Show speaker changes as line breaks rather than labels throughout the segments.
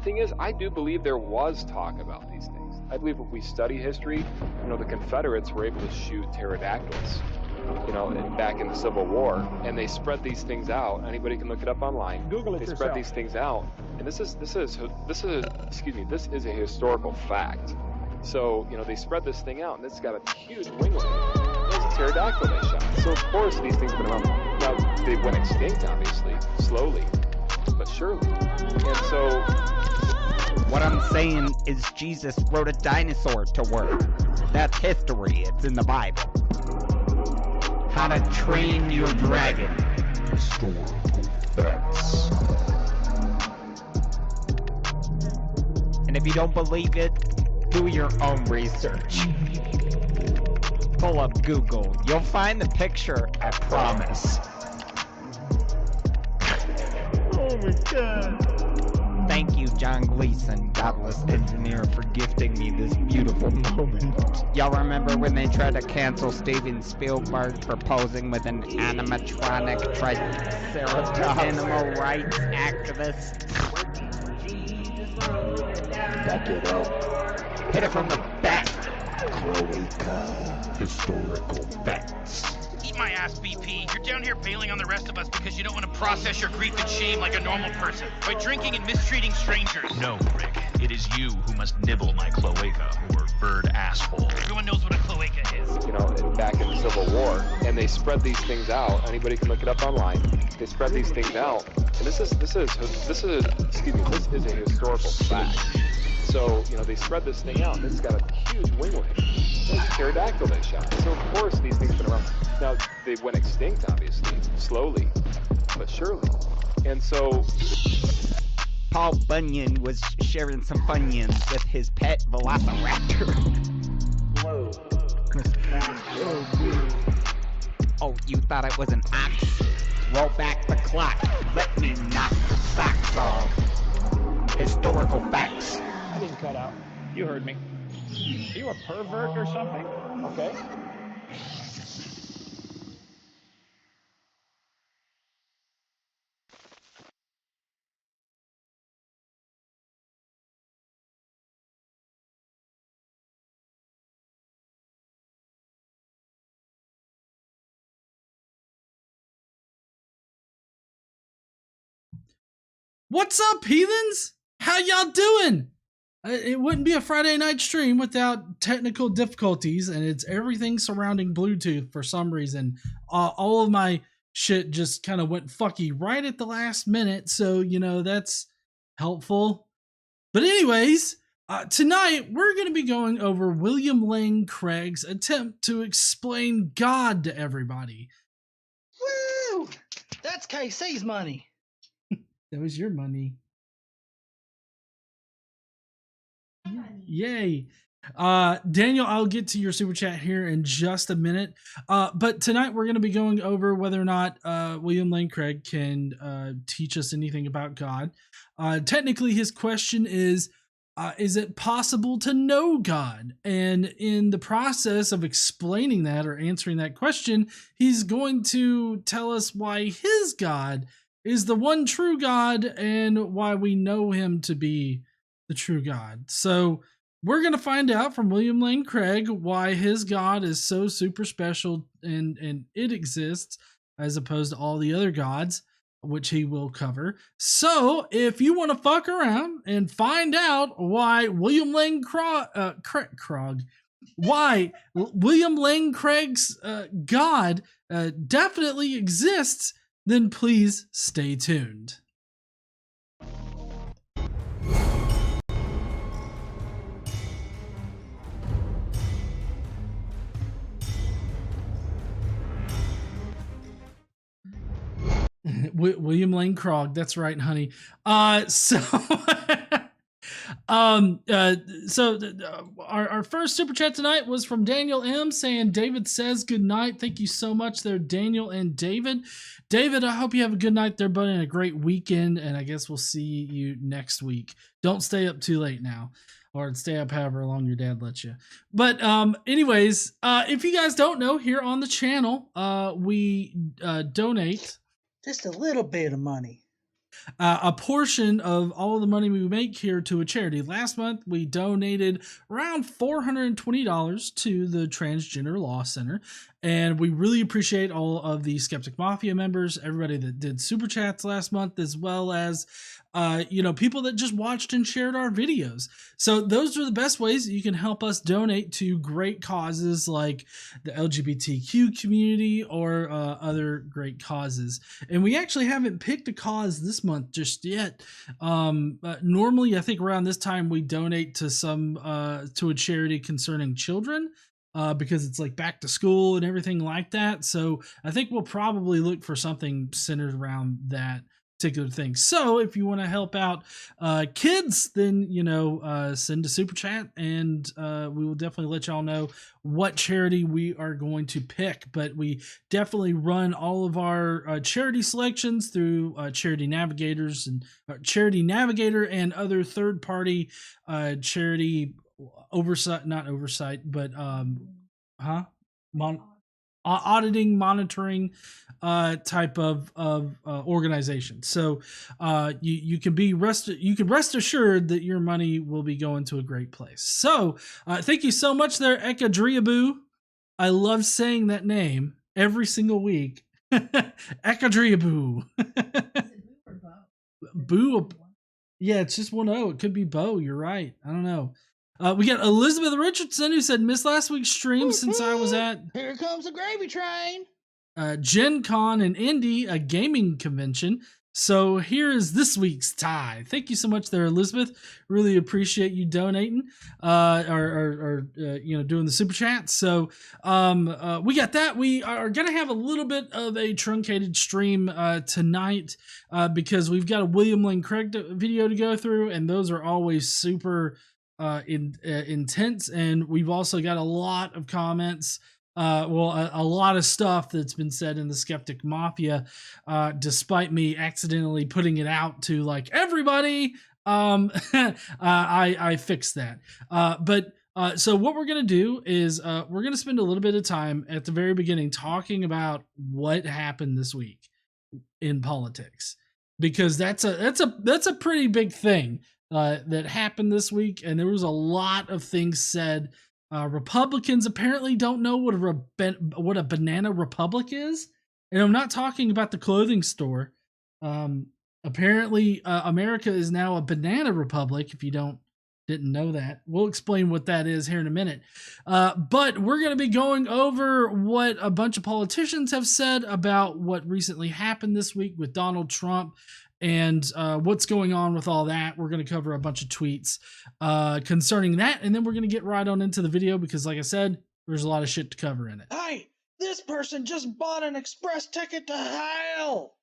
thing is, I do believe there was talk about these things. I believe if we study history, the Confederates were able to shoot pterodactyls, back in the Civil War, and they spread these things out. Anybody can look it up online.
Google it
They
yourself.
spread these things out, and this is a historical fact. So, they spread this thing out, and it's got a huge winglet. It's a pterodactyl they shot. So, of course, these things have been around. Now, they went extinct, obviously, slowly, but surely. And so,
what I'm saying is Jesus wrote a dinosaur to work. That's history. It's in the Bible. How to Train Your Dragon.
Historical facts.
And if you don't believe it, do your own research. Pull up Google. You'll find the picture, I promise.
Oh my God.
Thank you, John Gleason, Godless engineer, for gifting me this beautiful moment. Y'all remember when they tried to cancel Steven Spielberg for posing with an animatronic triceratops animal rights activist?
Back it up.
Hit it from the back.
Cloaca. Historical facts.
Eat my ass, BP. You're down here bailing on the rest of us because you don't want to process your grief and shame like a normal person by drinking and mistreating strangers.
No, Rick. It is you who must nibble my cloaca, or bird asshole.
Everyone knows what a cloaca is.
back in the Civil War, and they spread these things out. Anybody can look it up online. They spread these things out, and this is a historical fact. So, they spread this thing out, and it's got a huge winglet. It's a pterodactyl they shot. So, of course, these things have been around. Now, they went extinct, obviously, slowly, but surely. And so...
Paul Bunyan was sharing some Funyuns with his pet velociraptor.
Whoa.
Oh, you thought it was an ox? Roll back the clock. Let me knock the socks off. Historical facts.
I didn't cut out. You heard me. You a pervert or something? Okay.
What's up, heathens? How y'all doing? It wouldn't be a Friday night stream without technical difficulties, and it's everything surrounding Bluetooth for some reason. All of my shit just kind of went fucky right at the last minute, so, that's helpful. But anyways, tonight we're going to be going over William Lane Craig's attempt to explain God to everybody.
Woo! That's KC's money.
That was your money. Yay. Daniel, I'll get to your super chat here in just a minute. But tonight we're going to be going over whether or not William Lane Craig can teach us anything about God. Technically, his question is it possible to know God? And in the process of explaining that or answering that question, he's going to tell us why his God is the one true God and why we know him to be the true God. So we're going to find out from William Lane Craig why his God is so super special and it exists as opposed to all the other gods, which he will cover. So if you want to fuck around and find out why William Lane why William Lane Craig's God definitely exists, then please stay tuned. William Lane Craig, that's right, honey. Our first super chat tonight was from Daniel M saying, David says good night. Thank you so much there, Daniel and David. David, I hope you have a good night there, bud, and a great weekend, and I guess we'll see you next week. Don't stay up too late now, or stay up however long your dad lets you. But anyways, if you guys don't know, here on the channel, we donate
Just a little bit of money.
a portion of all of the money we make here to a charity. Last month, we donated around $420 to the Transgender Law Center. And we really appreciate all of the Skeptic Mafia members, everybody that did super chats last month, as well as people that just watched and shared our videos. So those are the best ways that you can help us donate to great causes like the LGBTQ community or other great causes. And we actually haven't picked a cause this month just yet. Normally, I think around this time we donate to to a charity concerning children. Because it's like back to school and everything like that. So I think we'll probably look for something centered around that particular thing. So if you want to help out kids, then send a super chat, and we will definitely let y'all know what charity we are going to pick. But we definitely run all of our charity selections through Charity Navigators and Charity Navigator and other third-party charity not oversight, but auditing, monitoring type of organization. So you can rest assured that your money will be going to a great place. So thank you so much there, Ekadriabu. I love saying that name every single week. Ekadriabu. Boo. Yeah, it's just one O. It could be Bo. You're right. I don't know. We got Elizabeth Richardson, who said, missed last week's stream since I was at
Here comes the gravy train.
Gen Con in Indy, a gaming convention. So here is this week's tie. Thank you so much there, Elizabeth. Really appreciate you donating or doing the super chat. So we got that. We are going to have a little bit of a truncated stream tonight because we've got a William Lane Craig video to go through, and those are always super intense. And we've also got a lot of comments. A lot of stuff that's been said in the Skeptic Mafia, despite me accidentally putting it out to like everybody. I fixed that. So what we're going to do is we're going to spend a little bit of time at the very beginning talking about what happened this week in politics, because that's a pretty big thing that happened this week. And there was a lot of things said. Republicans apparently don't know what a banana republic is. And I'm not talking about the clothing store. Apparently, America is now a banana republic, if you didn't know that. We'll explain what that is here in a minute. But we're going to be going over what a bunch of politicians have said about what recently happened this week with Donald Trump and what's going on with all that. We're going to cover a bunch of tweets concerning that, and then we're going to get right on into the video because, like I said, there's a lot of shit to cover in it.
Hey, this person just bought an express ticket to hell.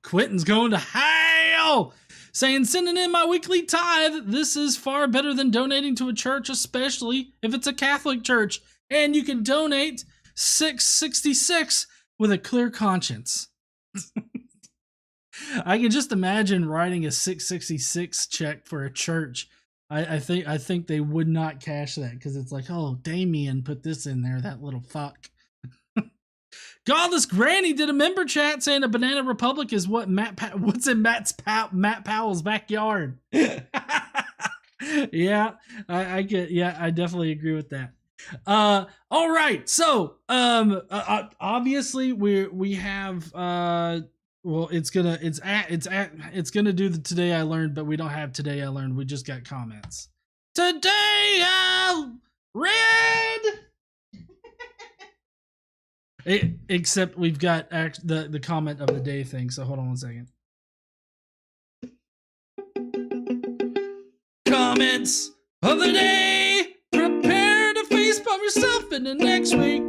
Quentin's going to hell, saying, sending in my weekly tithe. This is far better than donating to a church, especially if it's a Catholic church, and you can donate $6.66 with a clear conscience. I can just imagine writing a $6.66 check for a church. I think they would not cash that because it's like, oh, Damien put this in there, that little fuck. Godless Granny did a member chat saying a banana republic is what's in Matt Powell's backyard. Yeah, I definitely agree with that. All right, so obviously we have it's gonna do the Today I Learned, but we don't have Today I Learned. We just got comments. Today I read. Except we've got the comment of the day thing. So hold on one second. Comments of the day. Prepare to facepalm yourself in the next week.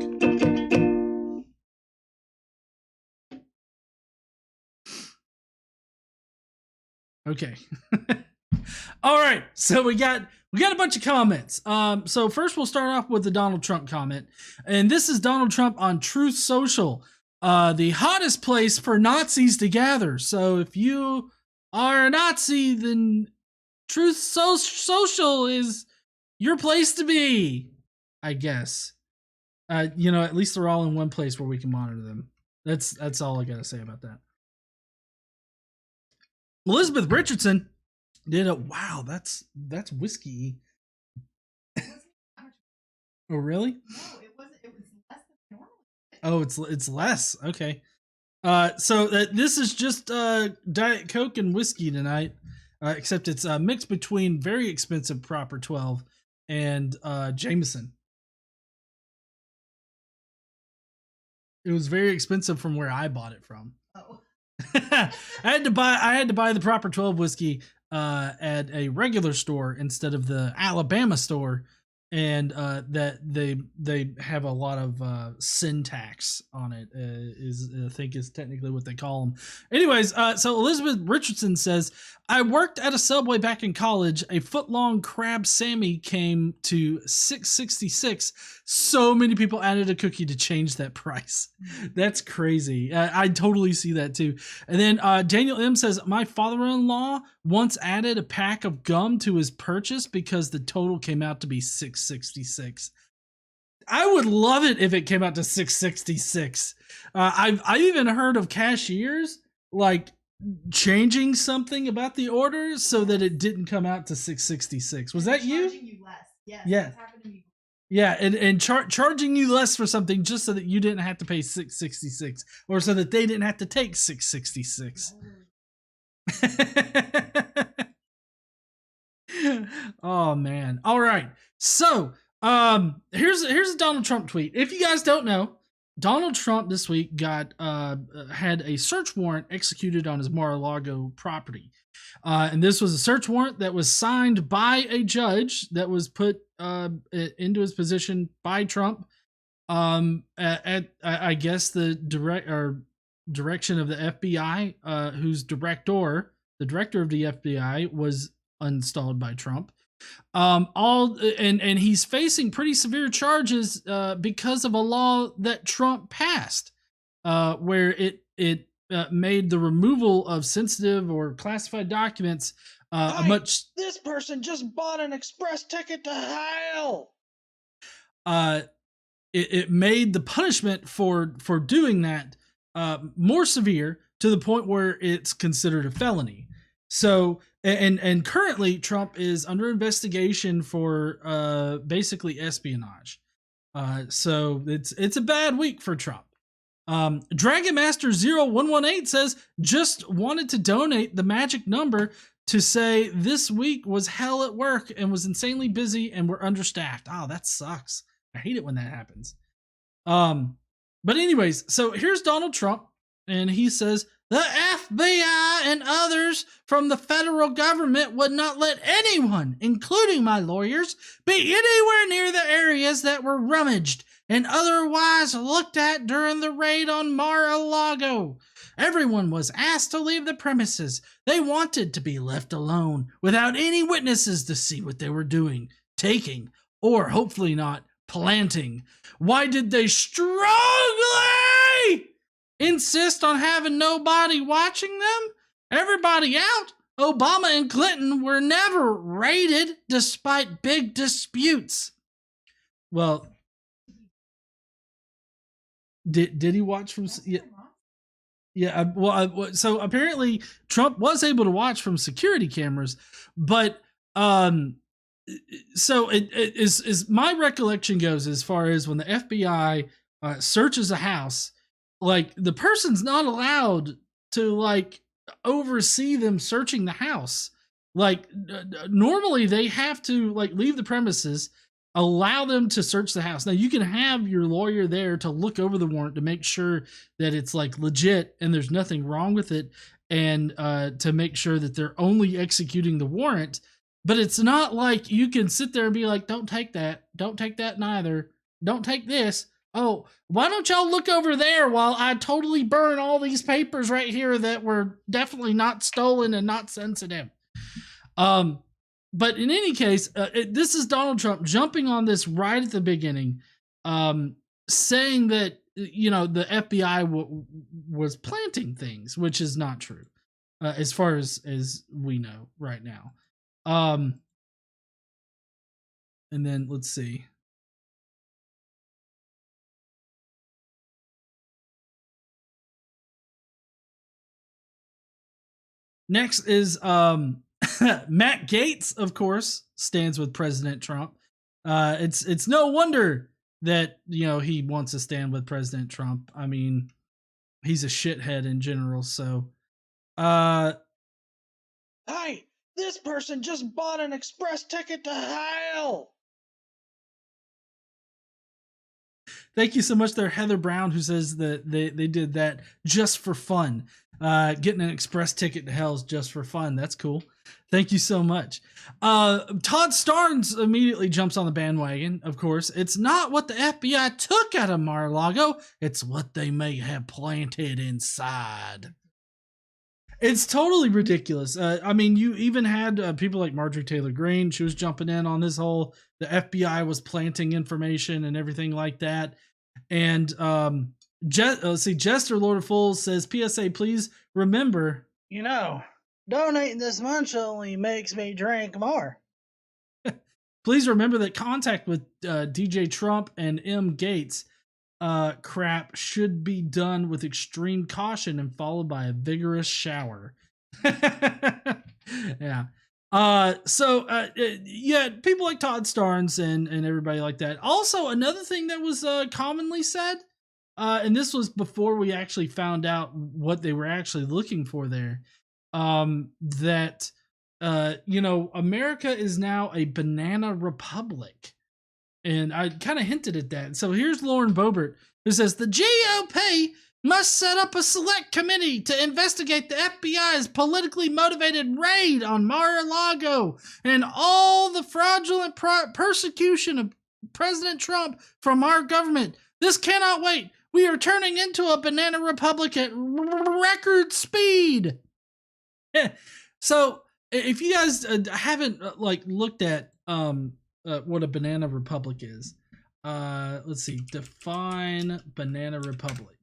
Okay. All right. So we got a bunch of comments. So first we'll start off with the Donald Trump comment. And this is Donald Trump on Truth Social, the hottest place for Nazis to gather. So if you are a Nazi, then Truth Social is your place to be, I guess. At least they're all in one place where we can monitor them. That's all I got to say about that. Elizabeth Richardson did a wow. That's whiskey. Oh really?
No, it wasn't. It was less than normal.
Oh, it's less. Okay. So this is just Diet Coke and whiskey tonight, except it's mixed between very expensive Proper 12 and Jameson. It was very expensive from where I bought it from.
Oh.
I had to buy the Proper 12 whiskey at a regular store instead of the Alabama store, and that they have a lot of syntax on it. Is I think is technically what they call them. Anyways, so Elizabeth Richardson says, I worked at a Subway back in college. A foot-long crab Sammy came to $6.66. So many people added a cookie to change that price. That's crazy. I totally see that too. And then Daniel M says, my father-in-law once added a pack of gum to his purchase because the total came out to be $6.66. I would love it if it came out to $6.66. I've even heard of cashiers like changing something about the order so that it didn't come out to $6.66. Was that you?
Charging you less. Yes.
Yeah.
That's happened to me.
Yeah, and charging you less for something just so that you didn't have to pay $6.66, or so that they didn't have to take $6.66. Oh man! All right, so here's a Donald Trump tweet. If you guys don't know, Donald Trump this week got had a search warrant executed on his Mar-a-Lago property. And this was a search warrant that was signed by a judge that was put into his position by Trump at I guess the direction of the FBI, whose the director of the FBI was installed by Trump. And he's facing pretty severe charges because of a law that Trump passed, where it made the removal of sensitive or classified documents
This person just bought an express ticket to hell.
It made the punishment for doing that more severe, to the point where it's considered a felony. So and currently Trump is under investigation for basically espionage. So it's a bad week for Trump. Dragon Master 0118 says, just wanted to donate the magic number to say this week was hell at work and was insanely busy and we're understaffed. Oh, that sucks. I hate it when that happens. But anyways, so here's Donald Trump, and he says, the FBI and others from the federal government would not let anyone, including my lawyers, be anywhere near the areas that were rummaged and otherwise looked at during the raid on Mar-a-Lago. Everyone was asked to leave the premises. They wanted to be left alone without any witnesses to see what they were doing, taking, or hopefully not planting. Why did they strongly insist on having nobody watching them? Everybody out. Obama and Clinton were never raided despite big disputes. Well, did he watch from? Yeah. Well, so apparently Trump was able to watch from security cameras, but so it is my recollection goes, as far as when the FBI searches a house, like the person's not allowed to like oversee them searching the house. Like normally they have to like leave the premises, allow them to search the house. Now you can have your lawyer there to look over the warrant to make sure that it's like legit and there's nothing wrong with it, and to make sure that they're only executing the warrant. But it's not like you can sit there and be like, don't take that neither, don't take this. Oh, why don't y'all look over there while I totally burn all these papers right here that were definitely not stolen and not sensitive. But in any case, this is Donald Trump jumping on this right at the beginning, saying that, you know, the FBI was planting things, which is not true, as far as we know right now. And then let's see. Next is Matt Gaetz, of course, stands with President Trump. It's no wonder that he wants to stand with President Trump. I mean, he's a shithead in general. So,
Hey, this person just bought an express ticket to hell.
Thank you so much there, Heather Brown, who says that they did that just for fun. Getting an express ticket to hell is just for fun. That's cool. Thank you so much. Todd Starnes immediately jumps on the bandwagon, of course. It's not what the FBI took out of Mar-a-Lago. It's what they may have planted inside. It's totally ridiculous. I mean, you even had people like Marjorie Taylor Greene. She was jumping in on this whole, the FBI was planting information and everything like that. And Jester, Lord of Fools, says, PSA, please remember.
Donating this much only makes me drink more.
Please remember that contact with DJ Trump and M. Gates crap should be done with extreme caution and followed by a vigorous shower. Yeah. Yeah, people like Todd Starnes and everybody like that. Also, another thing that was commonly said, and this was before we actually found out what they were actually looking for there, that America is now a banana republic. And I kind of hinted at that. So here's Lauren Boebert, who says the GOP must set up a select committee to investigate the FBI's politically motivated raid on Mar-a-Lago and all the fraudulent persecution of President Trump from our government. This cannot wait. We are turning into a banana republic at record speed. So if you guys haven't looked at what a banana republic is, let's see, define banana republic.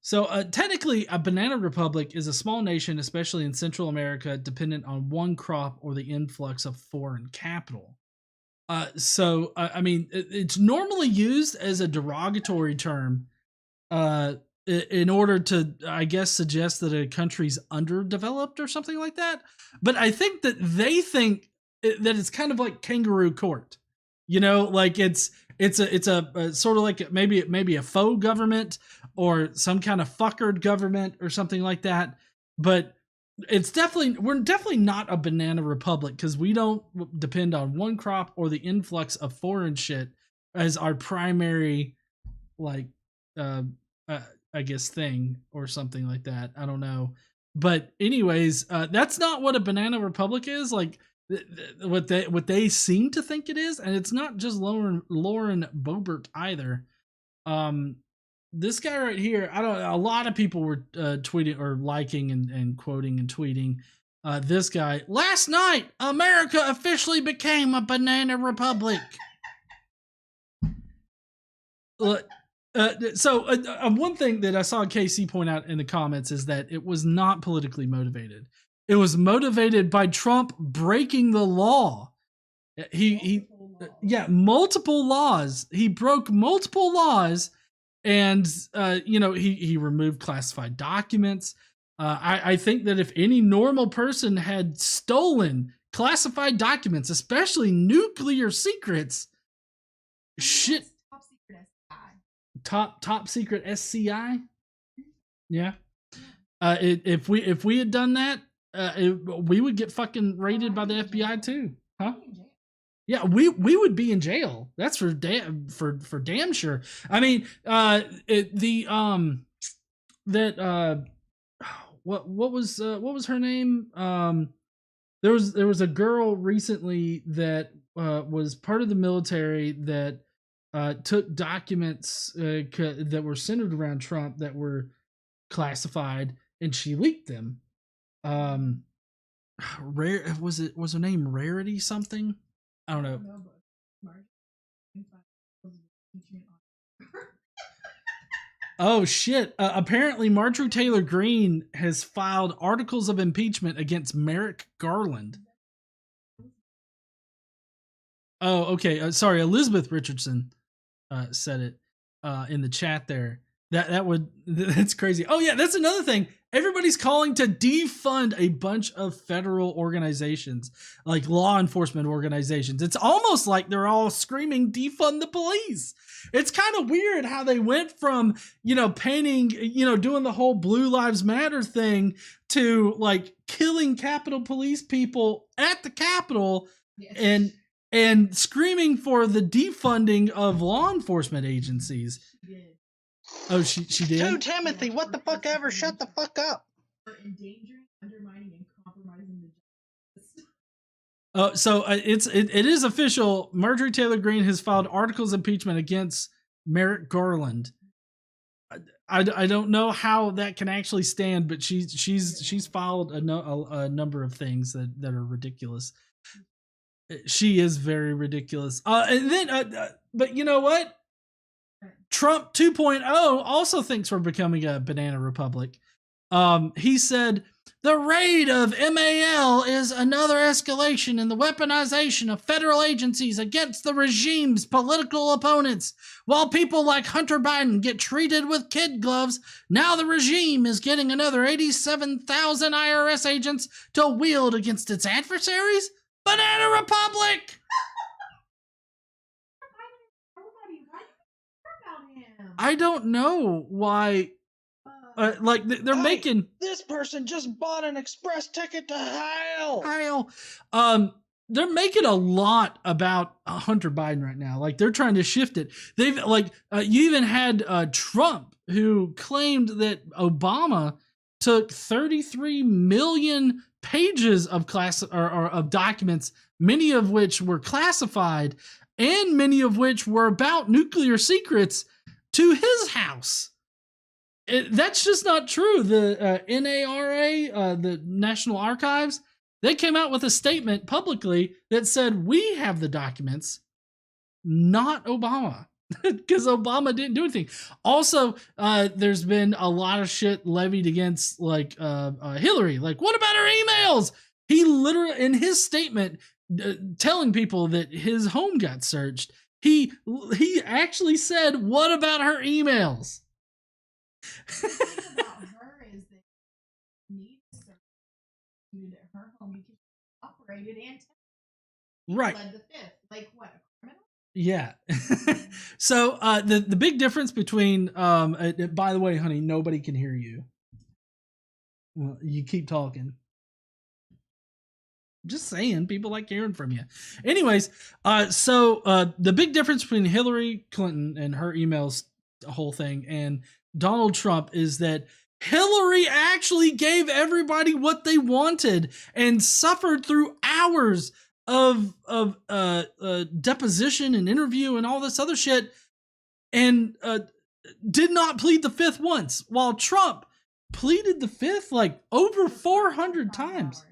So technically a banana republic is a small nation, especially in Central America, dependent on one crop or the influx of foreign capital. I mean, it's normally used as a derogatory term in order to, I guess, suggest that a country's underdeveloped or something like that. But I think that they think that it's kind of like kangaroo court, like it's a sort of like maybe a faux government or some kind of fuckered government or something like that. But we're definitely not a banana republic because we don't depend on one crop or the influx of foreign shit as our primary, I guess, thing or something like that. I don't know. But anyways, that's not what a banana republic is. Like what they seem to think it is. And it's not just Lauren Boebert either. This guy right here, a lot of people were tweeting or liking and quoting and tweeting this guy. Last night, America officially became a banana republic. One thing that I saw KC point out in the comments is that it was not politically motivated. It was motivated by Trump breaking the law. Multiple laws. He broke multiple laws. And, he removed classified documents. I think that if any normal person had stolen classified documents, especially nuclear secrets, shit. Top secret SCI. Yeah. If we had done that, we would get fucking raided by the FBI too. Huh? Yeah, we would be in jail. That's for damn sure. I mean, what was her name? There was a girl recently that was part of the military that took documents that were centered around Trump that were classified, and she leaked them. Was her name Rarity something? I don't know. Oh shit. Apparently Marjorie Taylor Greene has filed articles of impeachment against Merrick Garland. Oh, okay. Sorry, Elizabeth Richardson said it in the chat there. That's crazy. Oh yeah, that's another thing. Everybody's calling to defund a bunch of federal organizations, like law enforcement organizations. It's almost like they're all screaming, defund the police. It's kind of weird how they went from, painting, doing the whole Blue Lives Matter thing to like killing Capitol Police people at the Capitol and screaming for the defunding of law enforcement agencies. Oh, she did?
2 Timothy, what the fuck ever? Shut the fuck up.
For endangering, undermining, and compromising the justice.
So it is official. Marjorie Taylor Greene has filed articles of impeachment against Merrick Garland. I don't know how that can actually stand, but she's filed a number of things that are ridiculous. She is very ridiculous. And then, but you know what? Trump 2.0 also thinks we're becoming a banana republic. He said, the raid of MAL is another escalation in the weaponization of federal agencies against the regime's political opponents. While people like Hunter Biden get treated with kid gloves, now the regime is getting another 87,000 IRS agents to wield against its adversaries? Banana republic! I don't know why. They're making.
This person just bought an express ticket to hell.
They're making a lot about Hunter Biden right now. Like they're trying to shift it. They've you even had Trump who claimed that Obama took 33 million pages of of documents, many of which were classified, and many of which were about nuclear secrets, to his house. That's just not true. The NARA, the National Archives, they came out with a statement publicly that said, we have the documents, not Obama, because Obama didn't do anything. Also, there's been a lot of shit levied against Hillary. Like, what about her emails? He literally, in his statement, telling people that his home got searched, he actually said, what about her emails?
The thing about her is that need to search at her home because she operated and
right.
Led the fifth. Like what, a criminal?
Yeah. So the big difference between by the way, honey, nobody can hear you. Well, you keep talking. Just saying, people like hearing from you. Anyways, so the big difference between Hillary Clinton and her emails, the whole thing, and Donald Trump is that Hillary actually gave everybody what they wanted and suffered through hours of deposition and interview and all this other shit, and did not plead the fifth once, while Trump pleaded the fifth like over 400 times.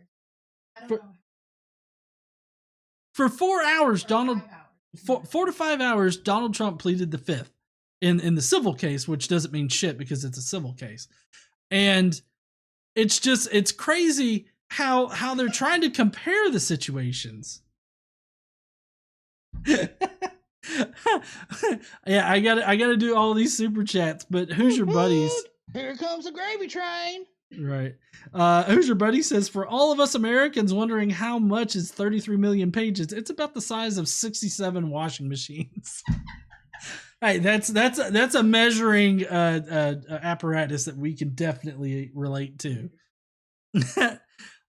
For 4 hours, 4 to 5 hours, Donald Trump pleaded the fifth in the civil case, which doesn't mean shit because it's a civil case. And it's crazy how they're trying to compare the situations. Yeah, I gotta do all these super chats, but who's your buddies?
Here comes the gravy train.
Right. Who's your buddy says, for all of us Americans wondering how much is 33 million pages, it's about the size of 67 washing machines. Hey, that's a measuring apparatus that we can definitely relate to.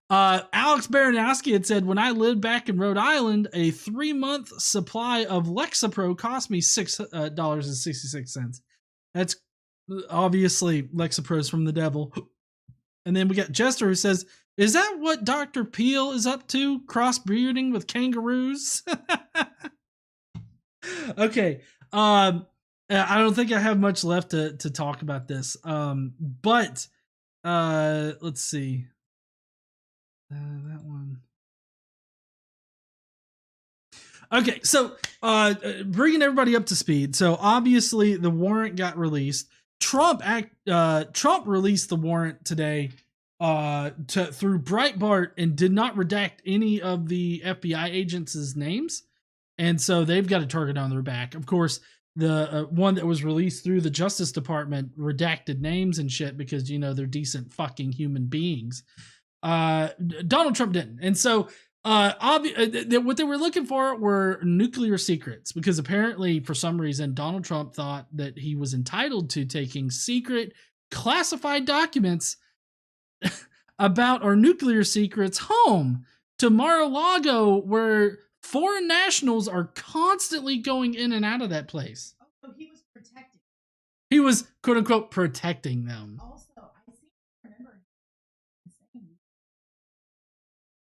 Alex Baranowski had said, when I lived back in Rhode Island, a 3-month supply of Lexapro cost me $6.66. That's obviously Lexapro's from the devil. And then we got Jester who says, is that what Dr. Peel is up to? Crossbreeding with kangaroos? Okay. I don't think I have much left to talk about this. But let's see. That one. Okay, so bringing everybody up to speed. So obviously the warrant got released. Trump released the warrant today through Breitbart and did not redact any of the FBI agents' names. And so they've got a target on their back. Of course, the one that was released through the Justice Department redacted names and shit because, you know, they're decent fucking human beings. Donald Trump didn't. And so what they were looking for were nuclear secrets, because apparently for some reason Donald Trump thought that he was entitled to taking secret classified documents about our nuclear secrets home to Mar-a-Lago, where foreign nationals are constantly going in and out of that place.
Oh, he was protecting.
He was, quote unquote, protecting them.
Also, I seem to remember saying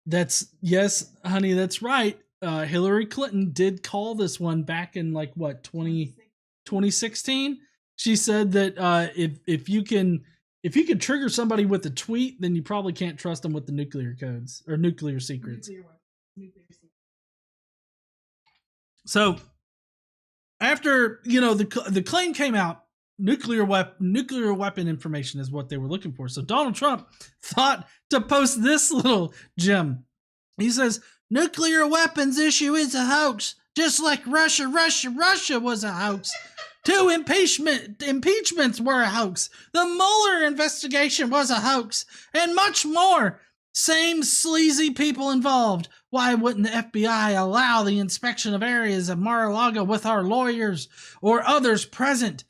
That's, yes, honey, that's right. Hillary Clinton did call this one back in like what, 2016. She said that if you can trigger somebody with a tweet, then you probably can't trust them with the nuclear codes or nuclear secrets.
nuclear secrets.
So after, you know, the claim came out, nuclear weapon information is what they were looking for. So Donald Trump thought to post this little gem. He says, nuclear weapons issue is a hoax, just like Russia was a hoax. 2 impeachments were a hoax. The Mueller investigation was a hoax, and much more. Same sleazy people involved. Why wouldn't the FBI allow the inspection of areas of Mar-a-Lago with our lawyers or others present?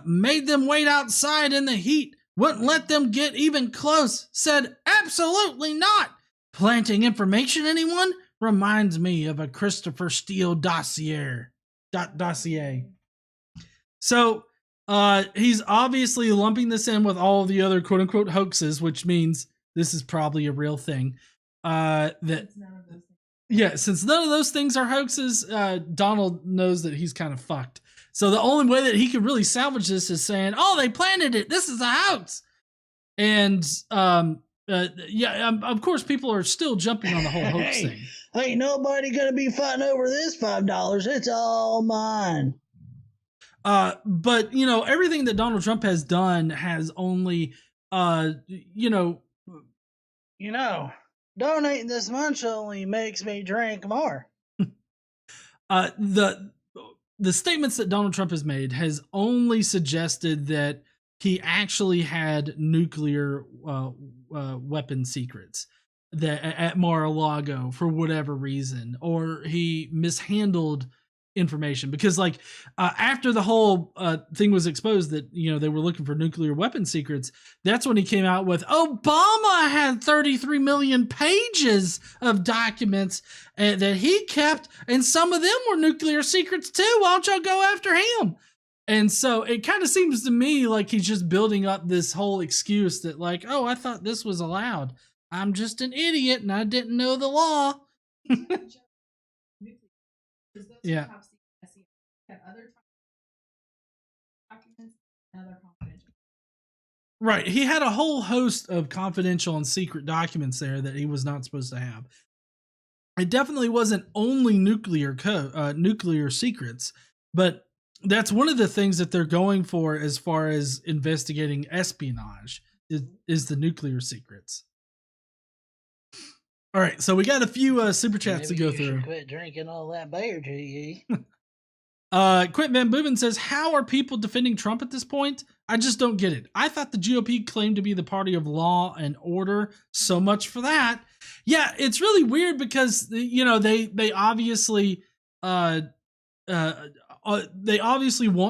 Made them wait outside in the heat. Wouldn't let them get even close. Said absolutely not. Planting information, anyone? Reminds me of a Christopher Steele dossier. So he's obviously lumping this in with all the other quote unquote hoaxes, which means this is probably a real thing. Since none of those things are hoaxes, Donald knows that he's kind of fucked. So the only way that he could really salvage this is saying, "Oh, they planted it. This is a hoax." And of course, people are still jumping on the whole hoax thing.
Ain't nobody gonna be fighting over this $5. It's all mine.
But you know, everything that Donald Trump has done has only,
donating this much only makes me drink more.
The statements that Donald Trump has made has only suggested that he actually had nuclear weapon secrets that at Mar-a-Lago for whatever reason, or he mishandled information, because like after the whole thing was exposed that, you know, they were looking for nuclear weapon secrets, that's when he came out with Obama had 33 million pages of documents that he kept, and some of them were nuclear secrets too. Why don't y'all go after him? And so it kind of seems to me like he's just building up this whole excuse that like, oh, I thought this was allowed. I'm just an idiot and I didn't know the law. Yeah. Right. He had a whole host of confidential and secret documents there that he was not supposed to have. It definitely wasn't only nuclear secrets, but that's one of the things that they're going for as far as investigating espionage is the nuclear secrets. All right, so we got a few super chats to go through.
Quit drinking all that beer, G.
Quint Van Booven says, how are people defending Trump at this point? I just don't get it. I thought the GOP claimed to be the party of law and order. So much for that. Yeah, it's really weird because, you know, they obviously want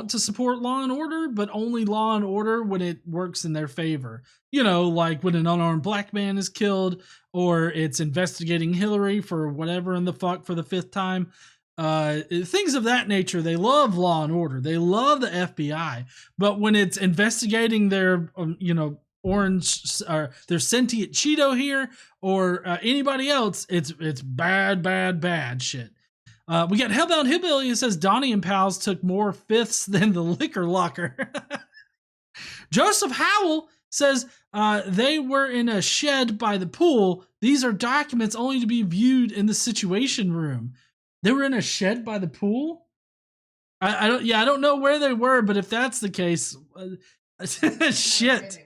to support law and order, but only law and order when it works in their favor. You know, like when an unarmed black man is killed, or it's investigating Hillary for whatever in the fuck for the 5th time. Things of that nature. They love law and order. They love the FBI. But when it's investigating their, orange or their sentient Cheeto here, or anybody else, it's bad shit. We got Hellbound Hillbilly who says Donnie and pals took more fifths than the liquor locker. Joseph Howell says they were in a shed by the pool. These are documents only to be viewed in the Situation Room. They were in a shed by the pool? I don't know where they were, but if that's the case, shit.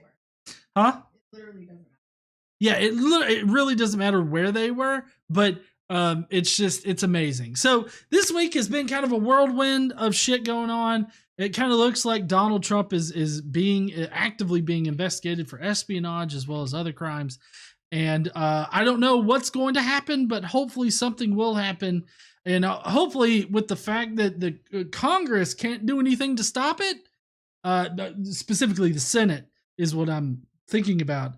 Huh?
It literally doesn't matter.
Yeah, it really doesn't matter where they were, but It's amazing. So this week has been kind of a whirlwind of shit going on. It kind of looks like Donald Trump is being actively being investigated for espionage as well as other crimes. And I don't know what's going to happen, but hopefully something will happen. And hopefully with the fact that the Congress can't do anything to stop it, specifically the Senate is what I'm thinking about.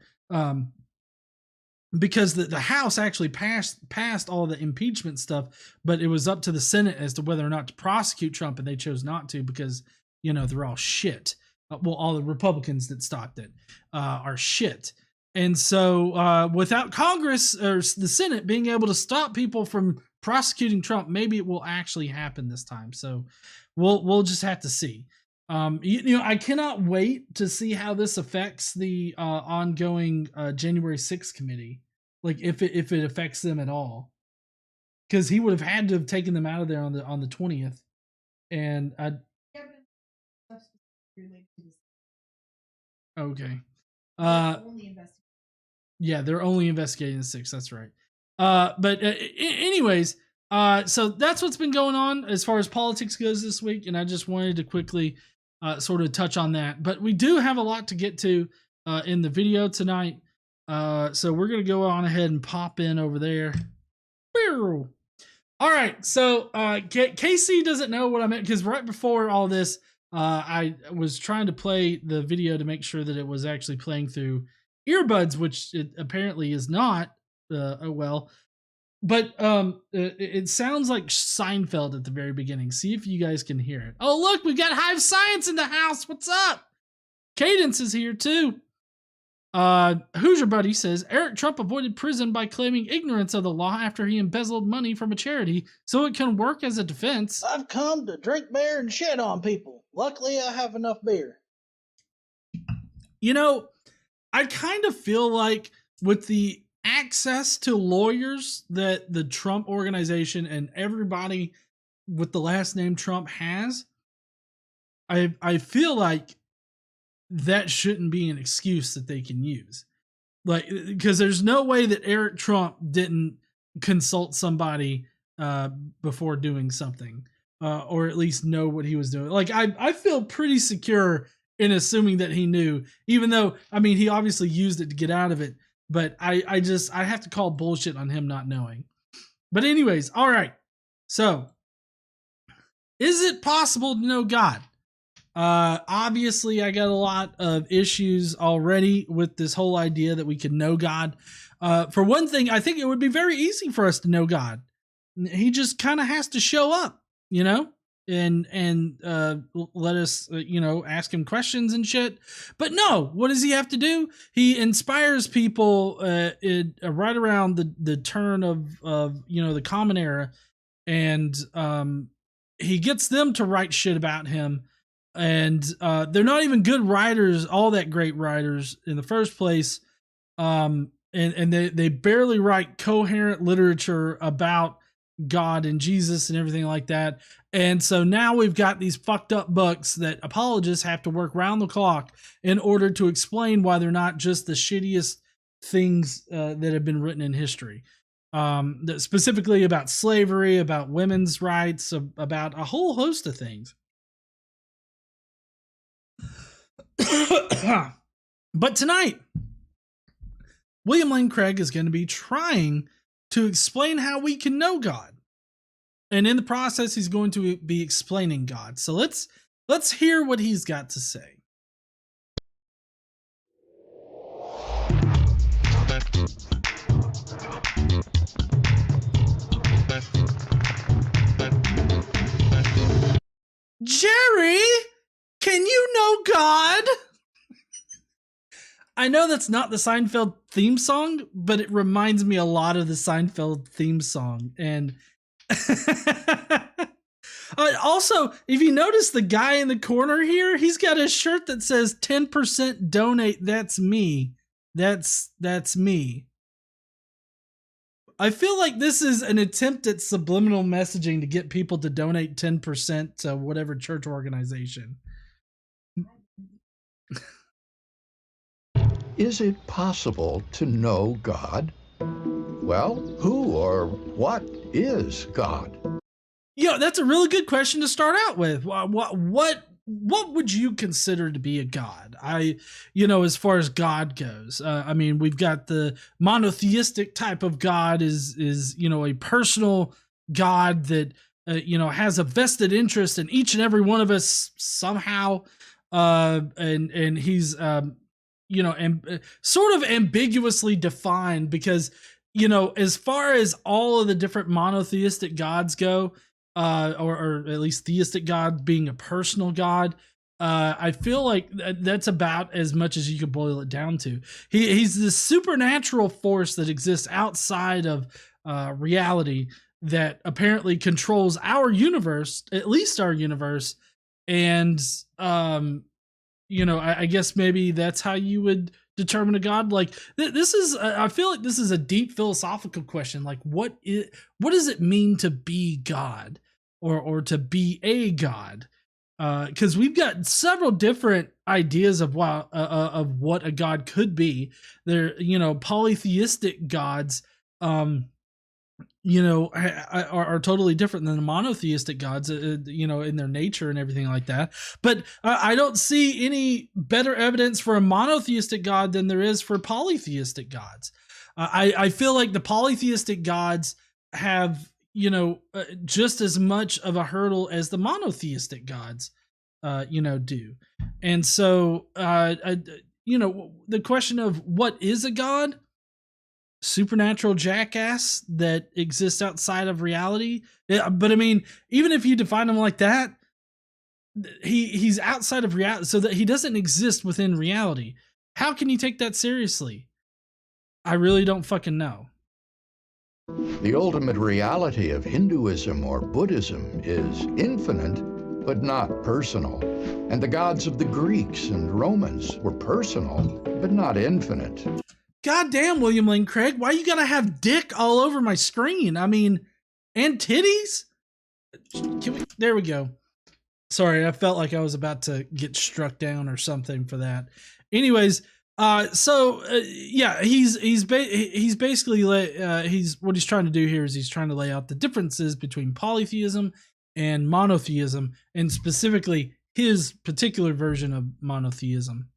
Because the House actually passed all the impeachment stuff, but it was up to the Senate as to whether or not to prosecute Trump, and they chose not to because, you know, they're all shit. Well, all the Republicans that stopped it are shit. And so without Congress or the Senate being able to stop people from prosecuting Trump, maybe it will actually happen this time. So we'll just have to see. You know, I cannot wait to see how this affects the ongoing January 6th committee. Like if it affects them at all, because he would have had to have taken them out of there on the 20th, and okay, yeah, they're only investigating the 6th. That's right. But anyways, so that's what's been going on as far as politics goes this week, and I just wanted to quickly sort of touch on that. But we do have a lot to get to in the video tonight, so we're gonna go on ahead and pop in over there. All right, so Casey doesn't know what I meant, because right before all this, I was trying to play the video to make sure that it was actually playing through earbuds, which it apparently is not. Oh well. But it sounds like Seinfeld at the very beginning. See if you guys can hear it. Oh, look, we got Hive Science in the house. What's up? Cadence is here too. Hoosier Buddy says, Eric Trump avoided prison by claiming ignorance of the law after he embezzled money from a charity, so it can work as a defense.
I've come to drink beer and shit on people. Luckily, I have enough beer.
You know, I kind of feel like with the access to lawyers that the Trump organization and everybody with the last name Trump has, I feel like that shouldn't be an excuse that they can use. Like, because there's no way that Eric Trump didn't consult somebody before doing something, or at least know what he was doing. Like, I feel pretty secure in assuming that he knew, even though, I mean, he obviously used it to get out of it. But I have to call bullshit on him not knowing. But anyways, all right. So, is it possible to know God? Obviously, I got a lot of issues already with this whole idea that we can know God. For one thing, I think it would be very easy for us to know God. He just kind of has to show up, you know? And let us, ask him questions and shit. But no, what does he have to do? He inspires people right around the turn of the Common Era, and he gets them to write shit about him. And they're not even good writers, all that great writers in the first place. And they barely write coherent literature about God and Jesus and everything like that. And so now we've got these fucked up books that apologists have to work round the clock in order to explain why they're not just the shittiest things that have been written in history. Specifically about slavery, about women's rights, about a whole host of things. But tonight, William Lane Craig is going to be trying to explain how we can know God. And in the process, he's going to be explaining God. So let's hear what he's got to say. Jerry, can you know God? I know that's not the Seinfeld theme song, but it reminds me a lot of the Seinfeld theme song. And also, if you notice the guy in the corner here, he's got a shirt that says 10% donate. That's me. That's me. I feel like this is an attempt at subliminal messaging to get people to donate 10% to whatever church organization.
Is it possible to know God? Well, who or what is God?
That's a really good question to start out with. What would you consider to be a god? As far as God goes, we've got the monotheistic type of God is a personal God that has a vested interest in each and every one of us somehow, and he's sort of ambiguously defined because as far as all of the different monotheistic gods go, or at least theistic God being a personal God, I feel like that's about as much as you could boil it down to. He's this supernatural force that exists outside of reality that apparently controls our universe, at least our universe, and I guess maybe that's how you would determine a god. Like this is, I feel like this is a deep philosophical question. Like what does it mean to be God, or to be a god? Because we've got several different ideas of what a god could be. There, polytheistic gods, are totally different than the monotheistic gods, in their nature and everything like that. But I don't see any better evidence for a monotheistic God than there is for polytheistic gods. I feel like the polytheistic gods have, just as much of a hurdle as the monotheistic gods, do. And so, the question of what is a god? Supernatural jackass that exists outside of reality. Yeah, but even if you define him like that, he's outside of reality, so that he doesn't exist within reality. How can you take that seriously? I really don't fucking know.
The ultimate reality of Hinduism or Buddhism is infinite, but not personal. And the gods of the Greeks and Romans were personal, but not infinite.
God damn, William Lane Craig, why you gotta have dick all over my screen? And titties? There we go. Sorry, I felt like I was about to get struck down or something for that. Anyways, he's basically what he's trying to do here is he's trying to lay out the differences between polytheism and monotheism, and specifically his particular version of monotheism.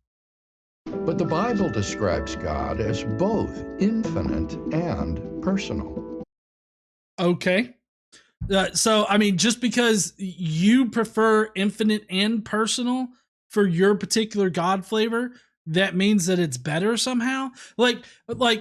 But the Bible describes God as both infinite and personal.
Okay. Just because you prefer infinite and personal for your particular God flavor, that means that it's better somehow? Like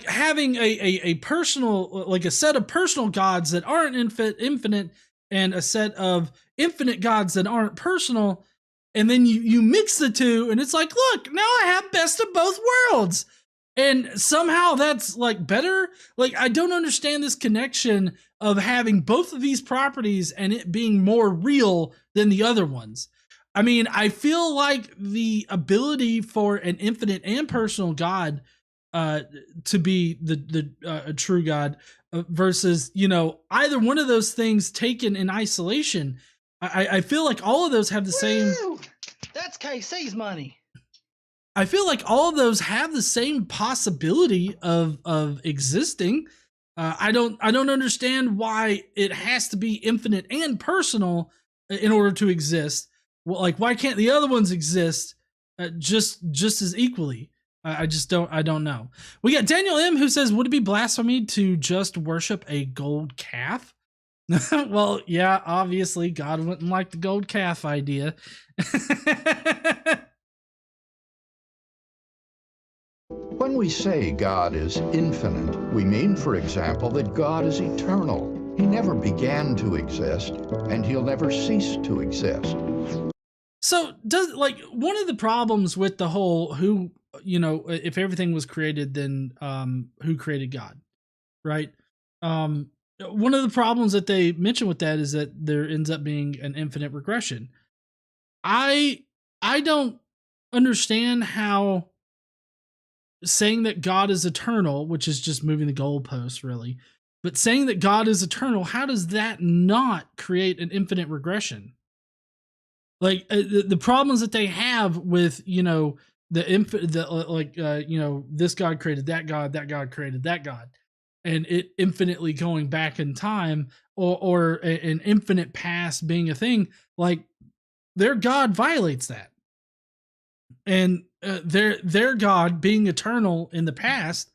having a personal, like a set of personal gods that aren't infinite and a set of infinite gods that aren't personal, and then you mix the two, and it's like, look, now I have best of both worlds. And somehow that's like better. Like, I don't understand this connection of having both of these properties and it being more real than the other ones. I feel like the ability for an infinite and personal God to be a true God versus, either one of those things taken in isolation, I feel like all of those have the same.
That's KC's money.
I feel like all of those have the same possibility of existing. I don't understand why it has to be infinite and personal in order to exist. Well, like, why can't the other ones exist just as equally? I don't know. We got Daniel M, who says, would it be blasphemy to just worship a gold calf? Well, yeah, obviously God wouldn't like the gold calf idea.
When we say God is infinite, we mean, for example, that God is eternal. He never began to exist, and he'll never cease to exist.
So one of the problems with the whole if everything was created, then who created God, right? One of the problems that they mention with that is that there ends up being an infinite regression. I don't understand how saying that God is eternal, which is just moving the goalposts really, but saying that God is eternal, how does that not create an infinite regression? Like the problems that they have with, this God created that God created that God. and it infinitely going back in time, or an infinite past being a thing, like their God violates that. And their God being eternal in the past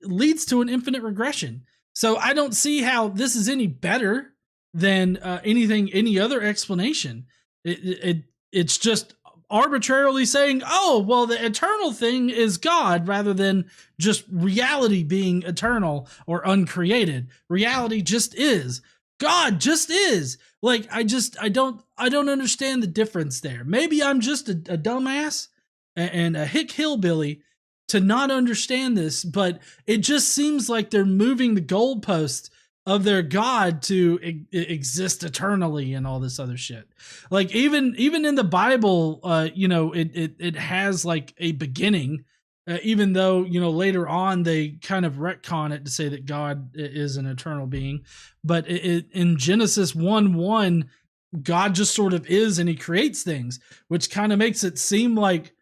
leads to an infinite regression. So I don't see how this is any better than any other explanation. It's just arbitrarily saying, oh, well, the eternal thing is God, rather than just reality being eternal or uncreated. Reality just is. God just is. Like, I don't understand the difference there. Maybe I'm just a dumbass and a hick hillbilly to not understand this, but it just seems like they're moving the goalposts of their God to exist eternally and all this other shit. Like even in the Bible, it has like a beginning, even though, later on they kind of retcon it to say that God is an eternal being. But in Genesis 1:1, God just sort of is, and he creates things, which kind of makes it seem like,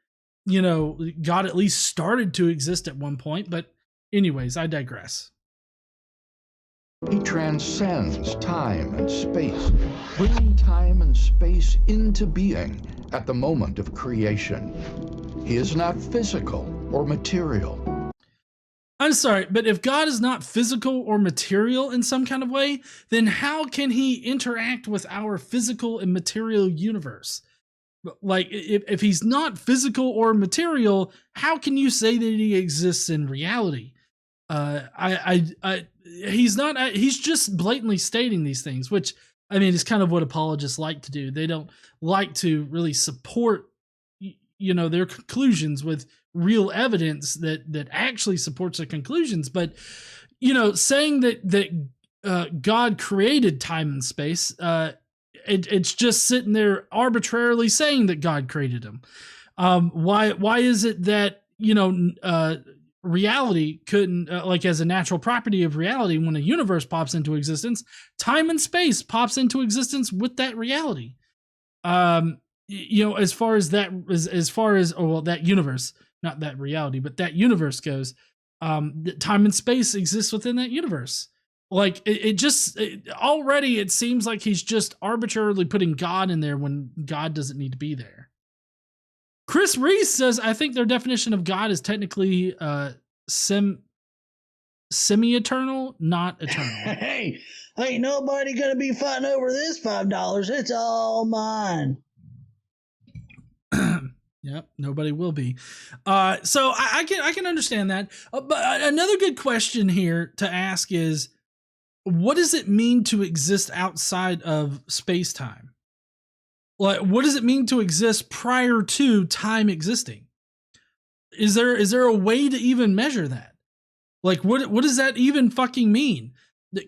God at least started to exist at one point. But anyways, I digress.
He transcends time and space, bringing time and space into being at the moment of creation. He is not physical or material.
I'm sorry, but if God is not physical or material in some kind of way, then how can he interact with our physical and material universe? Like, if he's not physical or material, how can you say that he exists in reality? He's not. He's just blatantly stating these things, which, I mean, is kind of what apologists like to do. They don't like to really support, their conclusions with real evidence that actually supports their conclusions. But, saying that God created time and space, it's just sitting there arbitrarily saying that God created them. Why is it that, reality couldn't, like as a natural property of reality, when a universe pops into existence, time and space pops into existence with that reality? As far as that universe, not that reality, but that universe goes, time and space exists within that universe. Like already it seems like he's just arbitrarily putting God in there when God doesn't need to be there. Chris Reese says, I think their definition of God is technically semi-eternal, not eternal.
Hey, ain't nobody gonna be fighting over this $5. It's all mine.
Yep, nobody will be. So I can understand that. But another good question here to ask is, what does it mean to exist outside of space-time? Like, what does it mean to exist prior to time existing? Is there a way to even measure that? Like, what does that even fucking mean?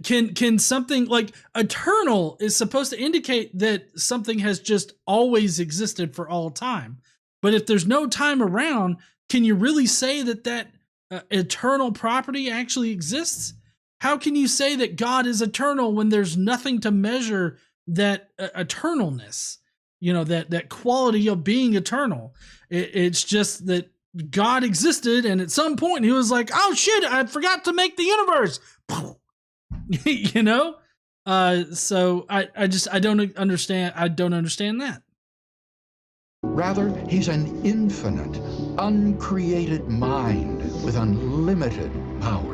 Can something like eternal is supposed to indicate that something has just always existed for all time? But if there's no time around, can you really say that eternal property actually exists? How can you say that God is eternal when there's nothing to measure that eternalness? That quality of being eternal. It's just that God existed, and at some point he was like, oh shit, I forgot to make the universe. So I don't understand. I don't understand that.
Rather, he's an infinite, uncreated mind with unlimited power.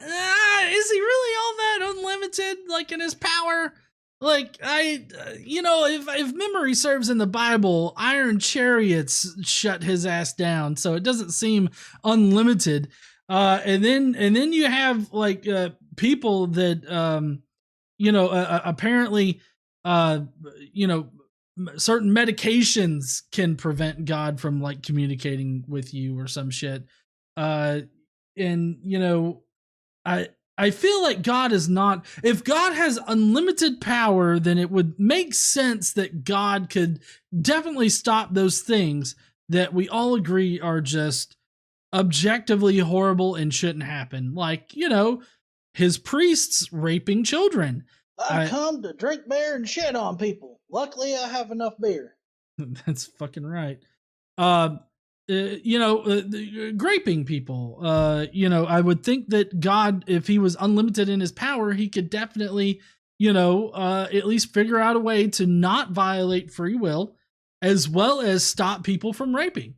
Is he really all that unlimited, like in his power? Like, if memory serves in the Bible, iron chariots shut his ass down, so it doesn't seem unlimited. And then you have like people that apparently certain medications can prevent God from like communicating with you or some shit. I feel like God is not, if God has unlimited power, then it would make sense that God could definitely stop those things that we all agree are just objectively horrible and shouldn't happen. Like, his priests raping children.
I've come to drink beer and shit on people. Luckily, I have enough beer.
That's fucking right. graping people. I would think that God, if he was unlimited in his power, he could definitely, at least figure out a way to not violate free will, as well as stop people from raping.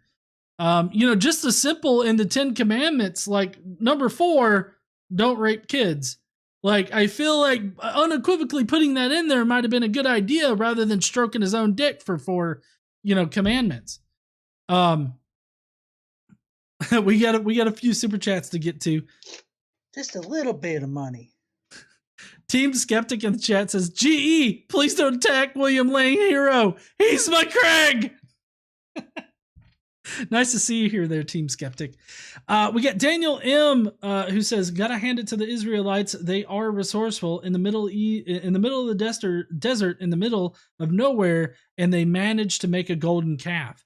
Just as simple in the 10 Commandments, like number 4, don't rape kids. Like, I feel like unequivocally putting that in there might have been a good idea rather than stroking his own dick for 4, commandments. We got a few super chats to get to.
Just a little bit of money.
Team Skeptic in the chat says, GE, please don't attack William Lane Hero. He's my Craig. Nice to see you here there, Team Skeptic. We got Daniel M, who says, gotta hand it to the Israelites. They are resourceful in the middle of the desert, in the middle of nowhere, and they managed to make a golden calf.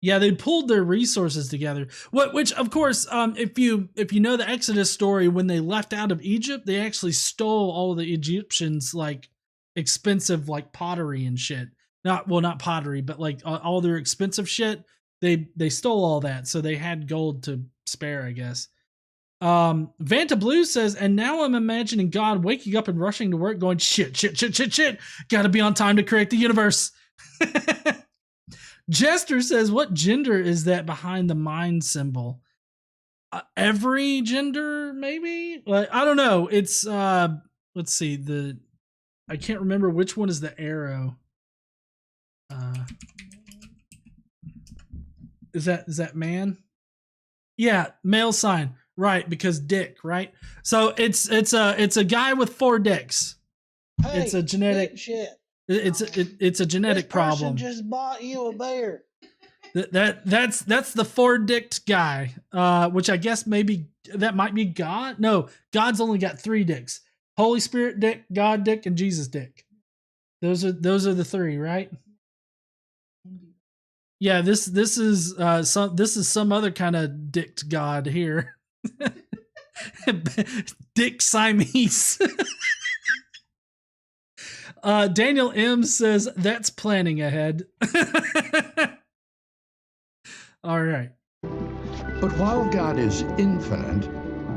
Yeah, they pulled their resources together. Which, of course, if you know the Exodus story, when they left out of Egypt, they actually stole all of the Egyptians' like expensive like pottery and shit. Not pottery, but like all their expensive shit. They stole all that, so they had gold to spare, I guess. Vanta Blue says, and now I'm imagining God waking up and rushing to work, going shit. Got to be on time to create the universe. Jester says, what gender is that behind the mind symbol? Every gender, maybe? I don't know. It's let's see, I can't remember which one is the arrow. Is that man? Yeah, male sign. Right, because dick, right? So it's a guy with 4 dicks.
Hey,
it's a genetic
shit.
It's a genetic problem.
Just bought you a bear.
That's the 4-dicked guy, which I guess maybe that might be God. No, God's only got 3 dicks: Holy Spirit dick, God dick, and Jesus dick. Those are the 3, right? Yeah, this is some other kind of dicked God here. Dick Siamese. Daniel M says that's planning ahead. All right.
But while God is infinite,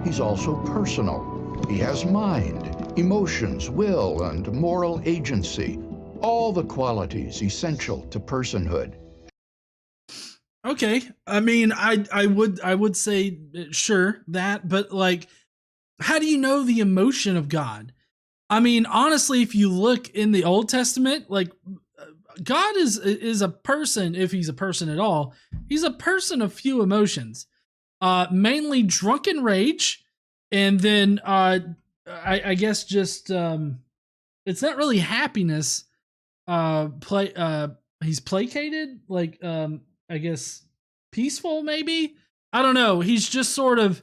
he's also personal. He has mind, emotions, will, and moral agency, all the qualities essential to personhood.
Okay. I mean, I would say sure that, but like, how do you know the emotion of God? I mean, honestly, if you look in the Old Testament, like God is a person, if he's a person at all. He's a person of few emotions, mainly drunken rage, and then I guess just it's not really happiness. He's placated, like I guess peaceful, maybe. I don't know. He's just sort of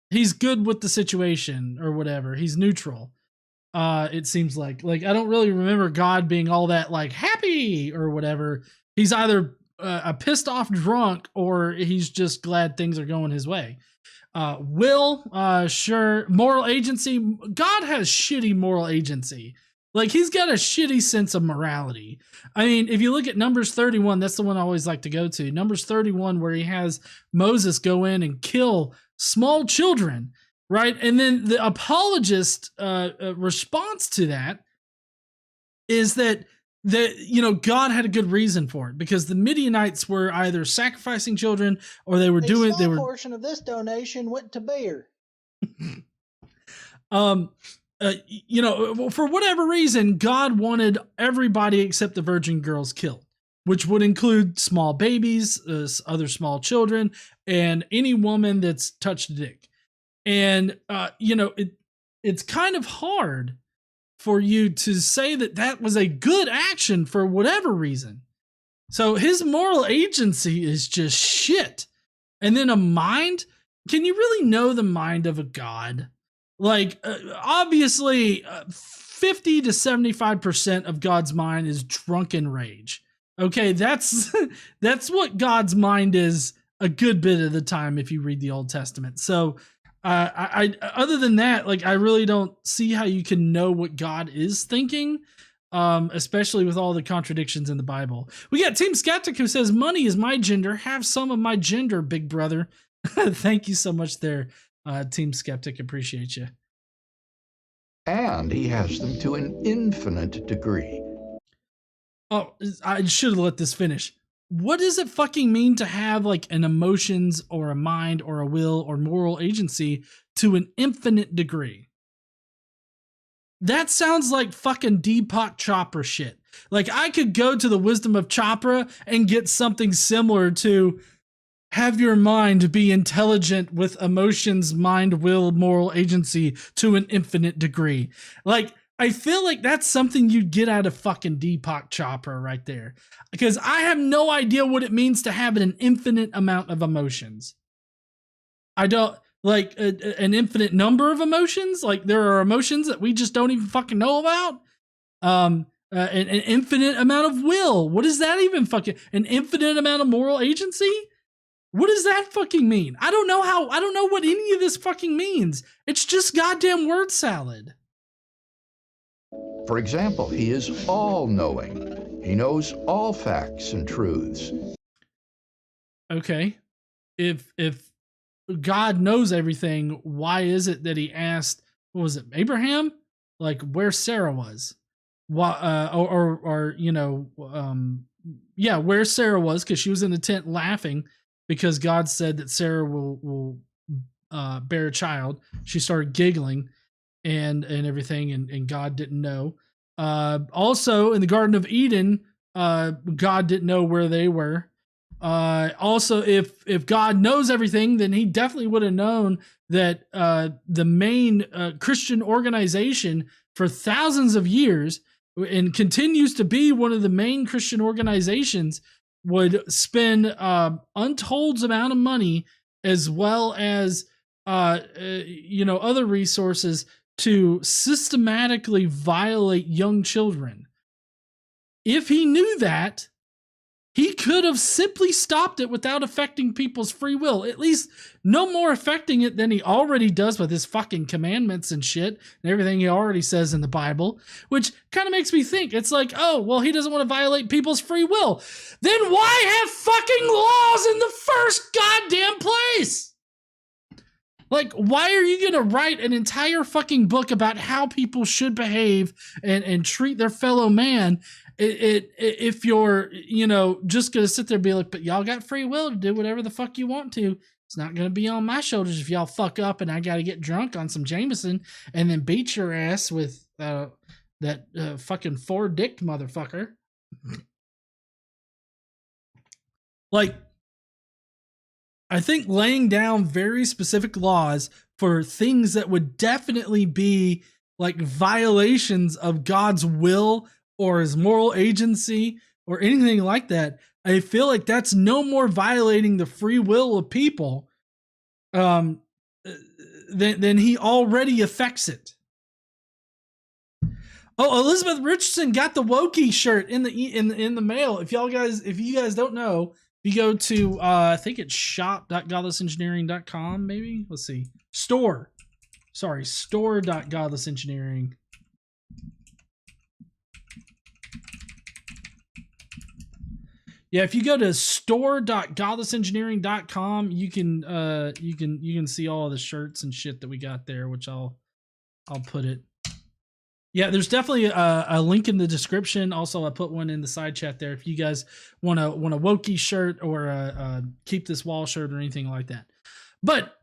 he's good with the situation or whatever. He's neutral. It seems like I don't really remember God being all that like happy or whatever. He's either a pissed off drunk or he's just glad things are going his way. Sure. Moral agency. God has shitty moral agency. Like he's got a shitty sense of morality. I mean, if you look at Numbers 31, that's the one I always like to go to. Numbers 31, where he has Moses go in and kill small children. Right. And then the apologist response to that is that God had a good reason for it, because the Midianites were either sacrificing children or they were
a portion of this donation went to beer.
For whatever reason, God wanted everybody except the virgin girls killed, which would include small babies, other small children, and any woman that's touched a dick. And, it's kind of hard for you to say that was a good action for whatever reason. So his moral agency is just shit. And then a mind, can you really know the mind of a God? Like, obviously, 50 to 75% of God's mind is drunken rage. Okay, that's what God's mind is a good bit of the time if you read the Old Testament. So, I other than that, like I really don't see how you can know what God is thinking. especially with all the contradictions in the Bible. We got Team Skeptic who says, money is my gender. Have some of my gender, big brother. Thank you so much there, Team Skeptic. Appreciate you.
And he has them to an infinite degree.
Oh, I should have let this finish. What does it fucking mean to have like an emotions or a mind or a will or moral agency to an infinite degree? That sounds like fucking Deepak Chopra shit. Like I could go to the wisdom of Chopra and get something similar to have your mind be intelligent with emotions, mind, will, moral agency to an infinite degree. Like, I feel like that's something you'd get out of fucking Deepak Chopra right there. Because I have no idea what it means to have an infinite amount of emotions. I don't, like, an infinite number of emotions? Like, there are emotions that we just don't even fucking know about? An infinite amount of will. What does that even fucking, an infinite amount of moral agency? What does that fucking mean? I don't know what any of this fucking means. It's just goddamn word salad.
For example, he is all-knowing. He knows all facts and truths.
Okay. If God knows everything, why is it that he asked, what was it, Abraham? Like where Sarah was? Why, where Sarah was, because she was in the tent laughing because God said that Sarah will bear a child. She started giggling and everything, and God didn't know. Also, in the Garden of Eden, God didn't know where they were. Also, if God knows everything, then he definitely would have known that the main Christian organization for thousands of years and continues to be one of the main Christian organizations would spend untold amount of money as well as other resources to systematically violate young children. If he knew that, he could have simply stopped it without affecting people's free will. At least no more affecting it than he already does with his fucking commandments and shit and everything he already says in the Bible, which kind of makes me think it's like, oh, well, he doesn't want to violate people's free will. Then why have fucking laws in the first goddamn place? Like, why are you going to write an entire fucking book about how people should behave and treat their fellow man if you're, just going to sit there and be like, but y'all got free will to do whatever the fuck you want to. It's not going to be on my shoulders if y'all fuck up and I got to get drunk on some Jameson and then beat your ass with that fucking four-dicked motherfucker. Like, I think laying down very specific laws for things that would definitely be like violations of God's will or his moral agency or anything like that, I feel like that's no more violating the free will of people than he already affects it. Oh, Elizabeth Richardson got the Wokey shirt in the mail. If you guys don't know, you go to I think it's shop.godlessengineering.com, maybe. Let's see. Store.godlessengineering. Yeah, if you go to store.godlessengineering.com, you can see all of the shirts and shit that we got there, which I'll put it. Yeah, there's definitely a link in the description. Also, I put one in the side chat there if you guys want a Wokey shirt or a Keep This Wall shirt or anything like that. But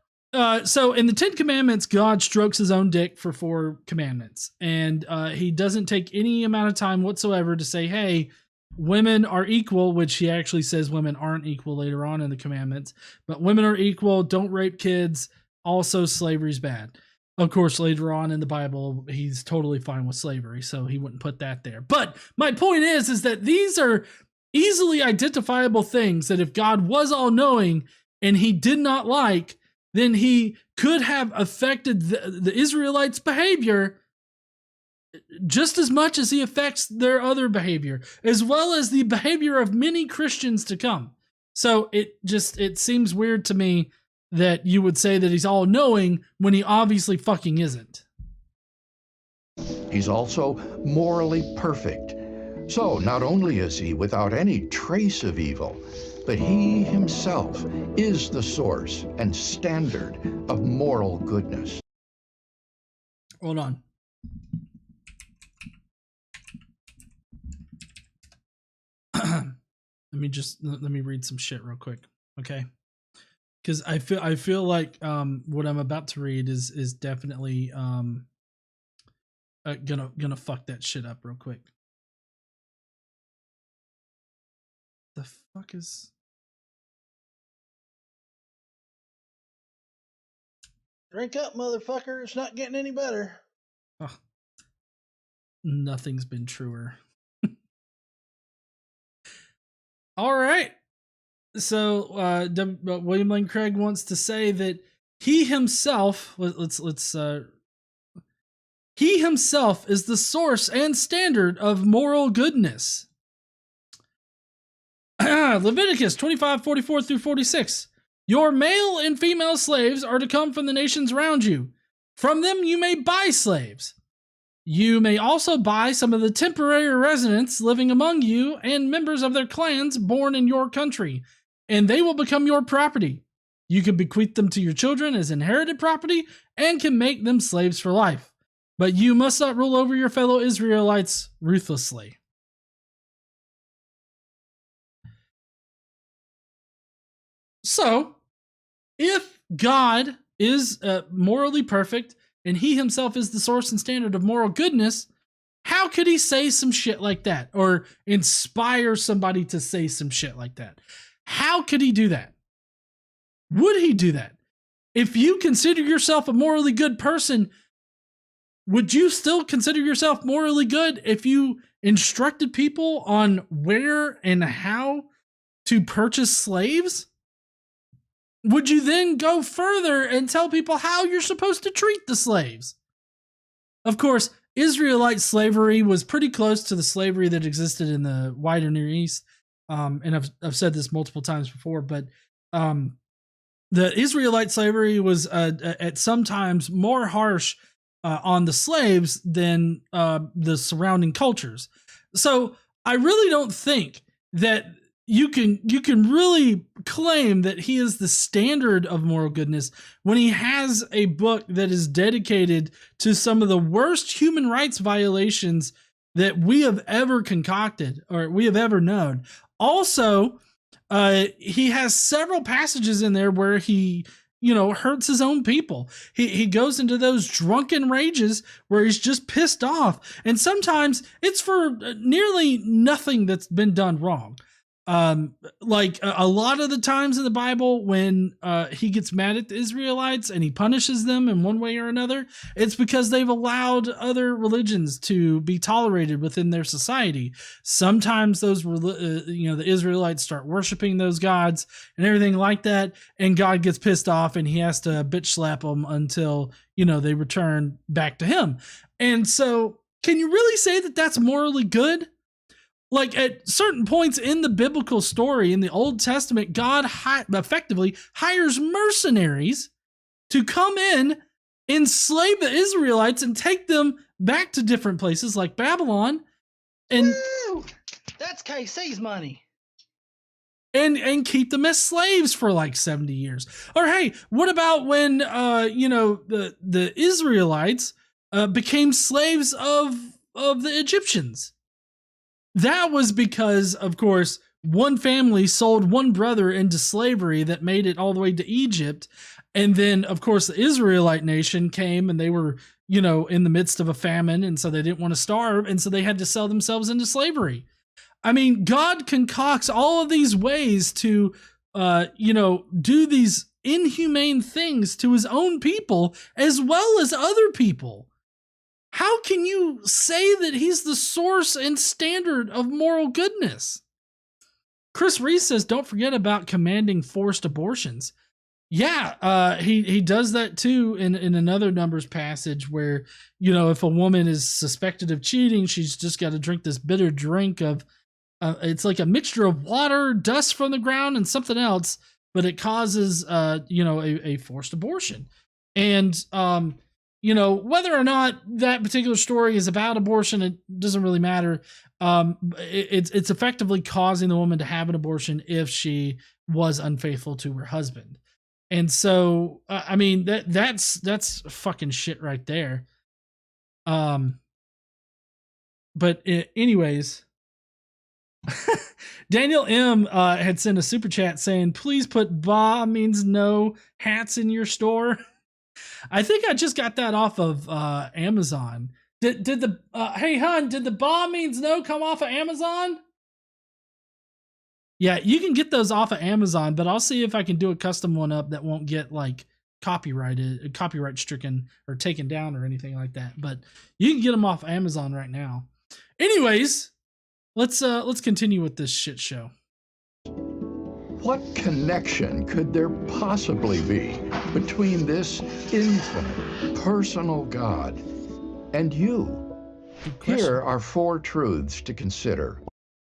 so in the 10 Commandments, God strokes his own dick for 4 commandments, and he doesn't take any amount of time whatsoever to say, hey, women are equal, which he actually says women aren't equal later on in the commandments, but women are equal, don't rape kids, also slavery's bad. Of course, later on in the Bible, he's totally fine with slavery, so he wouldn't put that there. But my point is that these are easily identifiable things that if God was all-knowing and he did not like, then he could have affected the Israelites' behavior just as much as he affects their other behavior, as well as the behavior of many Christians to come. So it seems weird to me that you would say that he's all knowing when he obviously fucking isn't.
He's also morally perfect. So not only is he without any trace of evil, but he himself is the source and standard of moral goodness.
Hold on. Let me read some shit real quick, okay? Because I feel like what I'm about to read is definitely gonna fuck that shit up real quick. The fuck is?
Drink up, motherfucker. It's not getting any better.
Oh, nothing's been truer. All right. So William Lane Craig wants to say that he himself, he himself is the source and standard of moral goodness. Leviticus 25:44 through 46. Your male and female slaves are to come from the nations around you. From them you may buy slaves. You may also buy some of the temporary residents living among you and members of their clans born in your country, and they will become your property. You can bequeath them to your children as inherited property and can make them slaves for life. But you must not rule over your fellow Israelites ruthlessly. So, if God is morally perfect and he himself is the source and standard of moral goodness, how could he say some shit like that or inspire somebody to say some shit like that? How could he do that? Would he do that? If you consider yourself a morally good person, would you still consider yourself morally good if you instructed people on where and how to purchase slaves? Would you then go further and tell people how you're supposed to treat the slaves? Of course, Israelite slavery was pretty close to the slavery that existed in the wider Near East. And I've said this multiple times before, but the Israelite slavery was at sometimes more harsh on the slaves than the surrounding cultures. So I really don't think that you can really claim that he is the standard of moral goodness when he has a book that is dedicated to some of the worst human rights violations that we have ever concocted or we have ever known. Also, he has several passages in there where he, hurts his own people. He goes into those drunken rages where he's just pissed off. And sometimes it's for nearly nothing that's been done wrong. Like a lot of the times in the Bible when he gets mad at the Israelites and he punishes them in one way or another, it's because they've allowed other religions to be tolerated within their society. Sometimes those the Israelites start worshiping those gods and everything like that, and God gets pissed off and he has to bitch slap them until they return back to him. And so can you really say that that's morally good? Like at certain points in the biblical story in the Old Testament, God effectively hires mercenaries to come in, enslave the Israelites, and take them back to different places like Babylon. And
woo! That's KC's money.
And keep them as slaves for like 70 years. Or hey, what about when the Israelites became slaves of the Egyptians? That was because, of course, one family sold one brother into slavery that made it all the way to Egypt. And then, of course, the Israelite nation came and they were, in the midst of a famine. And so they didn't want to starve. And so they had to sell themselves into slavery. I mean, God concocts all of these ways to, do these inhumane things to his own people as well as other people. How can you say that he's the source and standard of moral goodness? Chris Reese says, don't forget about commanding forced abortions. Yeah, he does that too in another Numbers passage where, if a woman is suspected of cheating, she's just got to drink this bitter drink of, it's like a mixture of water, dust from the ground, and something else, but it causes, a forced abortion. And whether or not that particular story is about abortion, it doesn't really matter. It's effectively causing the woman to have an abortion if she was unfaithful to her husband. And so, I mean, that's fucking shit right there. But anyways, Daniel M had sent a super chat saying, please put "ba" means no hats in your store. I think I just got that off of Amazon. Did the hey hun, did the "ba" means no come off of Amazon? Yeah, you can get those off of Amazon, but I'll see if I can do a custom one up that won't get like copyright stricken or taken down or anything like that. But you can get them off Amazon right now. Anyways, let's continue with this shit show.
What connection could there possibly be between this infinite, personal God and you? Here are 4 truths to consider.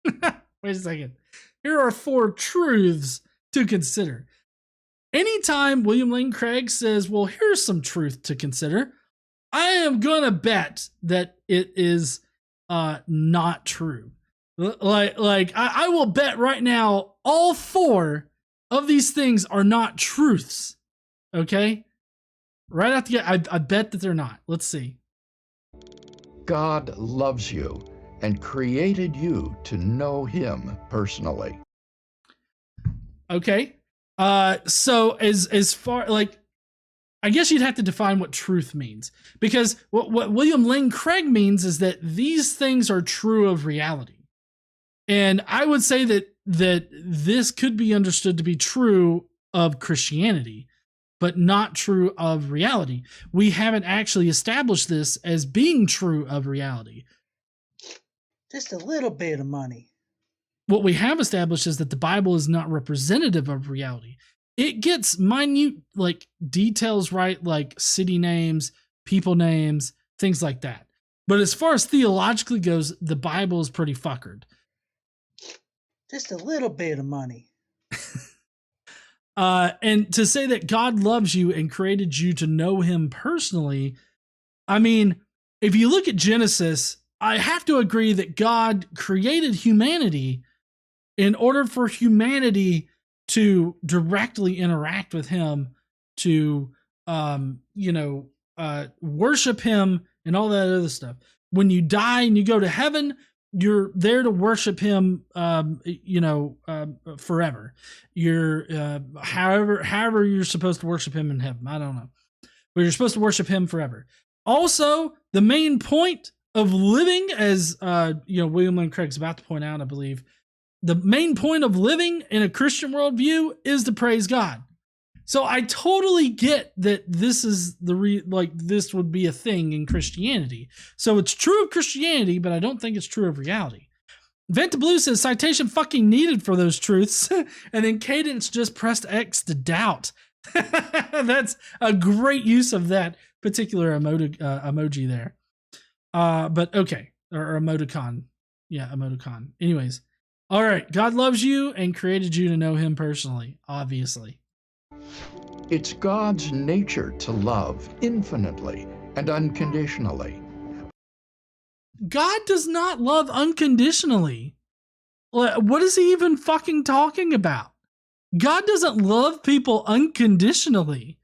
Wait a second. Here are 4 truths to consider. Anytime William Lane Craig says, well, here's some truth to consider, I am going to bet that it is not true. I will bet right now all 4 of these things are not truths. Okay? Right out the gate, I bet that they're not. Let's see.
God loves you and created you to know him personally.
Okay. So as far, like, I guess you'd have to define what truth means, because what William Lane Craig means is that these things are true of reality. And I would say that this could be understood to be true of Christianity, but not true of reality. We haven't actually established this as being true of reality.
Just a little bit of money.
What we have established is that the Bible is not representative of reality. It gets minute, like, details right, like city names, people names, things like that. But as far as theologically goes, the Bible is pretty fuckered.
Just a little bit of money.
And to say that God loves you and created you to know him personally, I mean, if you look at Genesis, I have to agree that God created humanity in order for humanity to directly interact with him, to, worship him and all that other stuff. When you die and you go to heaven, you're there to worship him, forever. You're, however you're supposed to worship him in heaven. I don't know, but you're supposed to worship him forever. Also, the main point of living, as William Lane Craig's about to point out, I believe, the main point of living in a Christian worldview is to praise God. So I totally get that this is this would be a thing in Christianity. So it's true of Christianity, but I don't think it's true of reality. Venta Blue says citation fucking needed for those truths. And then Cadence just pressed X to doubt. That's a great use of that particular emoji there. But okay. Or emoticon. Yeah, emoticon. Anyways. All right. God loves you and created you to know him personally, obviously.
It's God's nature to love infinitely and unconditionally.
God does not love unconditionally. What is he even fucking talking about? God doesn't love people unconditionally.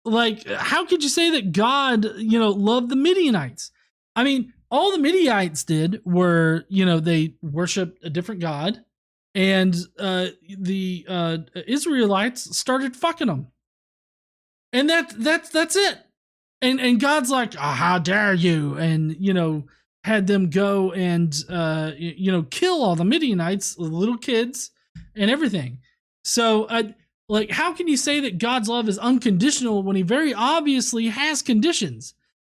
Like, how could you say that God, loved the Midianites? I mean, all the Midianites did were, they worshiped a different God, and the Israelites started fucking them. And that's it. And God's like, oh, how dare you? And, had them go and, kill all the Midianites, the little kids and everything. So, how can you say that God's love is unconditional when he very obviously has conditions?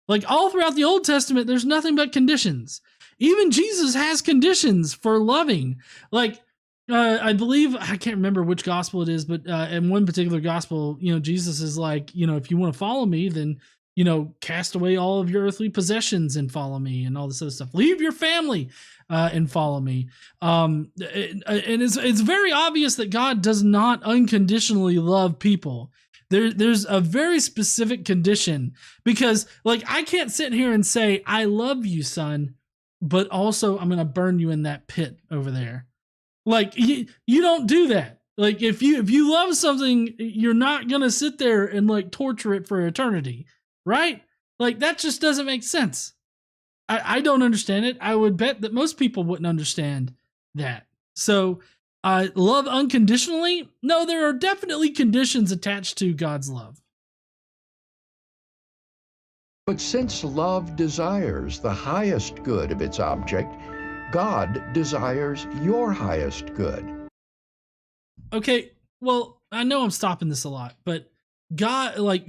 Like, all throughout the Old Testament, there's nothing but conditions. Even Jesus has conditions for loving. Like, I believe, I can't remember which gospel it is, but in one particular gospel, Jesus is like, if you want to follow me, then, cast away all of your earthly possessions and follow me and all this other stuff. Leave your family and follow me. And it's very obvious that God does not unconditionally love people. There's a very specific condition, because like I can't sit here and say I love you, son, but also I'm gonna burn you in that pit over there. Like you don't do that. Like if you love something, you're not gonna sit there and like torture it for eternity, right? Like that just doesn't make sense. I don't understand it. I would bet that most people wouldn't understand that. So love unconditionally? No, there are definitely conditions attached to God's love.
But since love desires the highest good of its object, God desires your highest good.
Okay, well, I know I'm stopping this a lot, but God, like,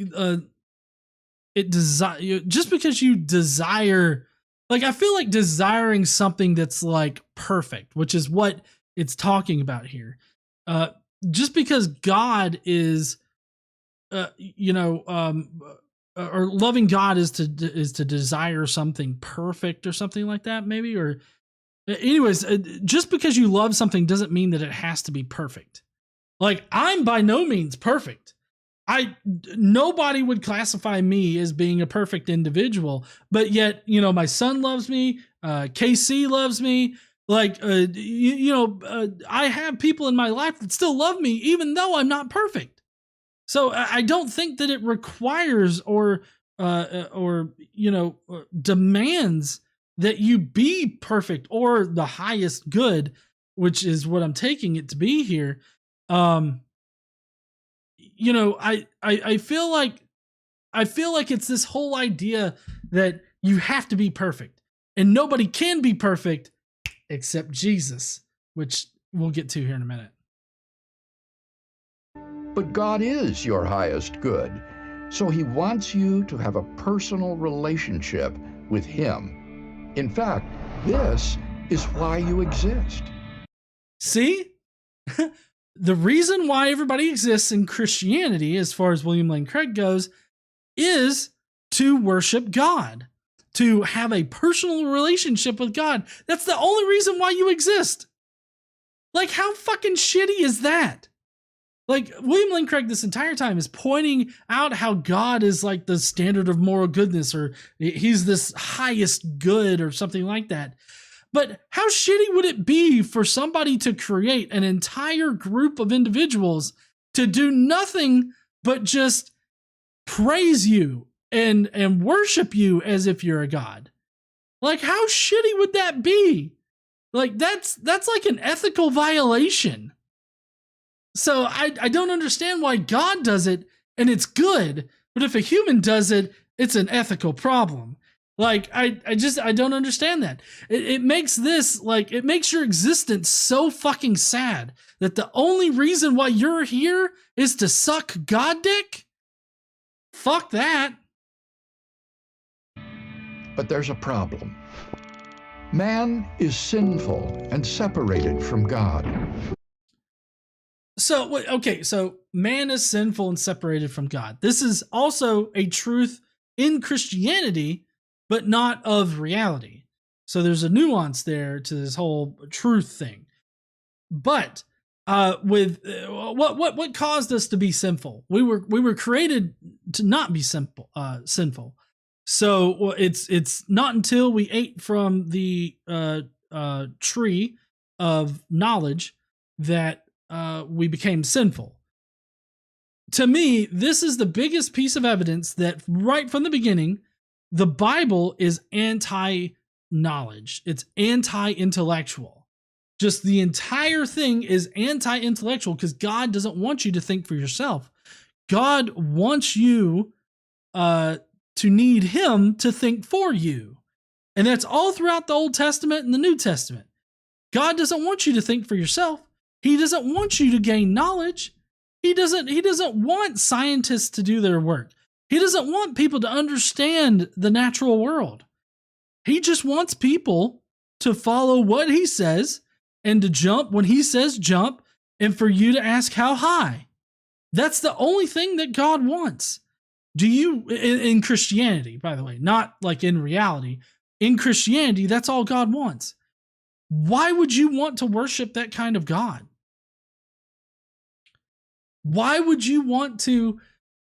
just because you desire, like, I feel like desiring something that's like perfect, which is what it's talking about here. Just because God is, or loving God is to desire something perfect or something like that, maybe. Or, anyways, just because you love something doesn't mean that it has to be perfect. Like, I'm by no means perfect. Nobody would classify me as being a perfect individual, but yet, my son loves me. KC loves me. Like, I have people in my life that still love me, even though I'm not perfect. So I don't think that it requires or demands that you be perfect or the highest good, which is what I'm taking it to be here. I feel like it's this whole idea that you have to be perfect, and nobody can be perfect except Jesus, which we'll get to here in a minute.
But God is your highest good, so he wants you to have a personal relationship with him. In fact, this is why you exist.
See? The reason why everybody exists in Christianity, as far as William Lane Craig goes, is to worship God, to have a personal relationship with God. That's the only reason why you exist. Like, how fucking shitty is that? Like, William Lane Craig this entire time is pointing out how God is like the standard of moral goodness, or he's this highest good or something like that. But how shitty would it be for somebody to create an entire group of individuals to do nothing but just praise you and worship you as if you're a god? Like, how shitty would that be? Like, that's like an ethical violation. So I don't understand why God does it and it's good, but if a human does it, it's an ethical problem. Like, I don't understand that. It makes this, like, it makes your existence so fucking sad that the only reason why you're here is to suck God dick? Fuck that.
But there's a problem. Man is sinful and separated from God.
So, okay, so man is sinful and separated from God. This is also a truth in Christianity, but not of reality. So there's a nuance there to this whole truth thing. But with what caused us to be sinful? We were created to not be sinful. So it's not until we ate from the tree of knowledge that we became sinful. To me, this is the biggest piece of evidence that right from the beginning, the Bible is anti-knowledge. It's anti-intellectual. Just the entire thing is anti-intellectual because God doesn't want you to think for yourself. God wants you to need him to think for you. And that's all throughout the Old Testament and the New Testament. God doesn't want you to think for yourself. He doesn't want you to gain knowledge. He doesn't want scientists to do their work. He doesn't want people to understand the natural world. He just wants people to follow what he says and to jump when he says jump, and for you to ask how high. That's the only thing that God wants. Do you, in Christianity, by the way, not like in reality, in Christianity, that's all God wants. Why would you want to worship that kind of God? Why would you want to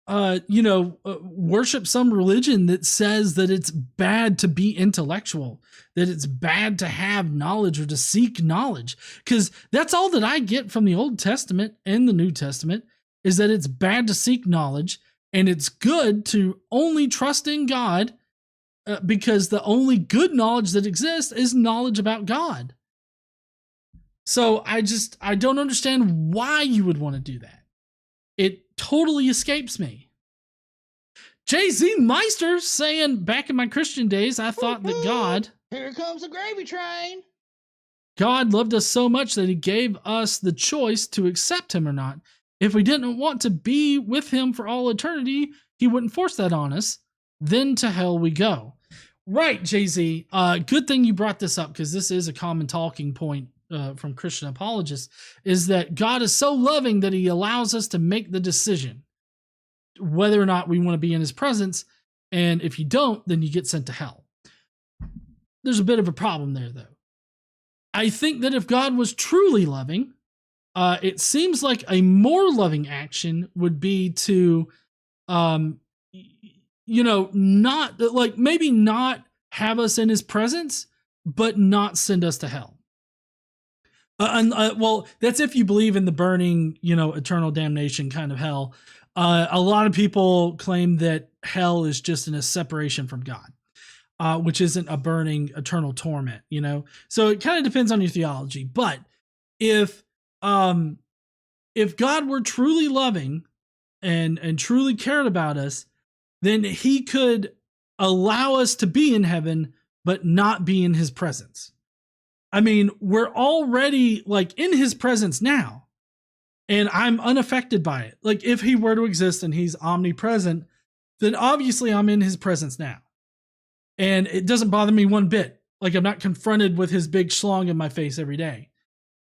worship some religion that says that it's bad to be intellectual, that it's bad to have knowledge or to seek knowledge. Because that's all that I get from the Old Testament and the New Testament, is that it's bad to seek knowledge, and it's good to only trust in God, because the only good knowledge that exists is knowledge about God. So I don't understand why you would want to do that. It totally escapes me. Jay-Z Meister saying, back in my Christian days, I thought that God...
Here comes the gravy train.
God loved us so much that he gave us the choice to accept him or not. If we didn't want to be with him for all eternity, he wouldn't force that on us. Then to hell we go. Right, Jay-Z. Good thing you brought this up, because this is a common talking point from Christian apologists, is that God is so loving that he allows us to make the decision whether or not we want to be in his presence. And if you don't, then you get sent to hell. There's a bit of a problem there, though. I think that if God was truly loving, it seems like a more loving action would be to, not like maybe not have us in his presence, but not send us to hell. Well, that's if you believe in the burning, eternal damnation kind of hell. A lot of people claim that hell is just in a separation from God, which isn't a burning eternal torment, So it kind of depends on your theology. But if God were truly loving and truly cared about us, then he could allow us to be in heaven, but not be in his presence. I mean, we're already like in his presence now, and I'm unaffected by it. Like if he were to exist and he's omnipresent, then obviously I'm in his presence now. And it doesn't bother me one bit. Like I'm not confronted with his big schlong in my face every day.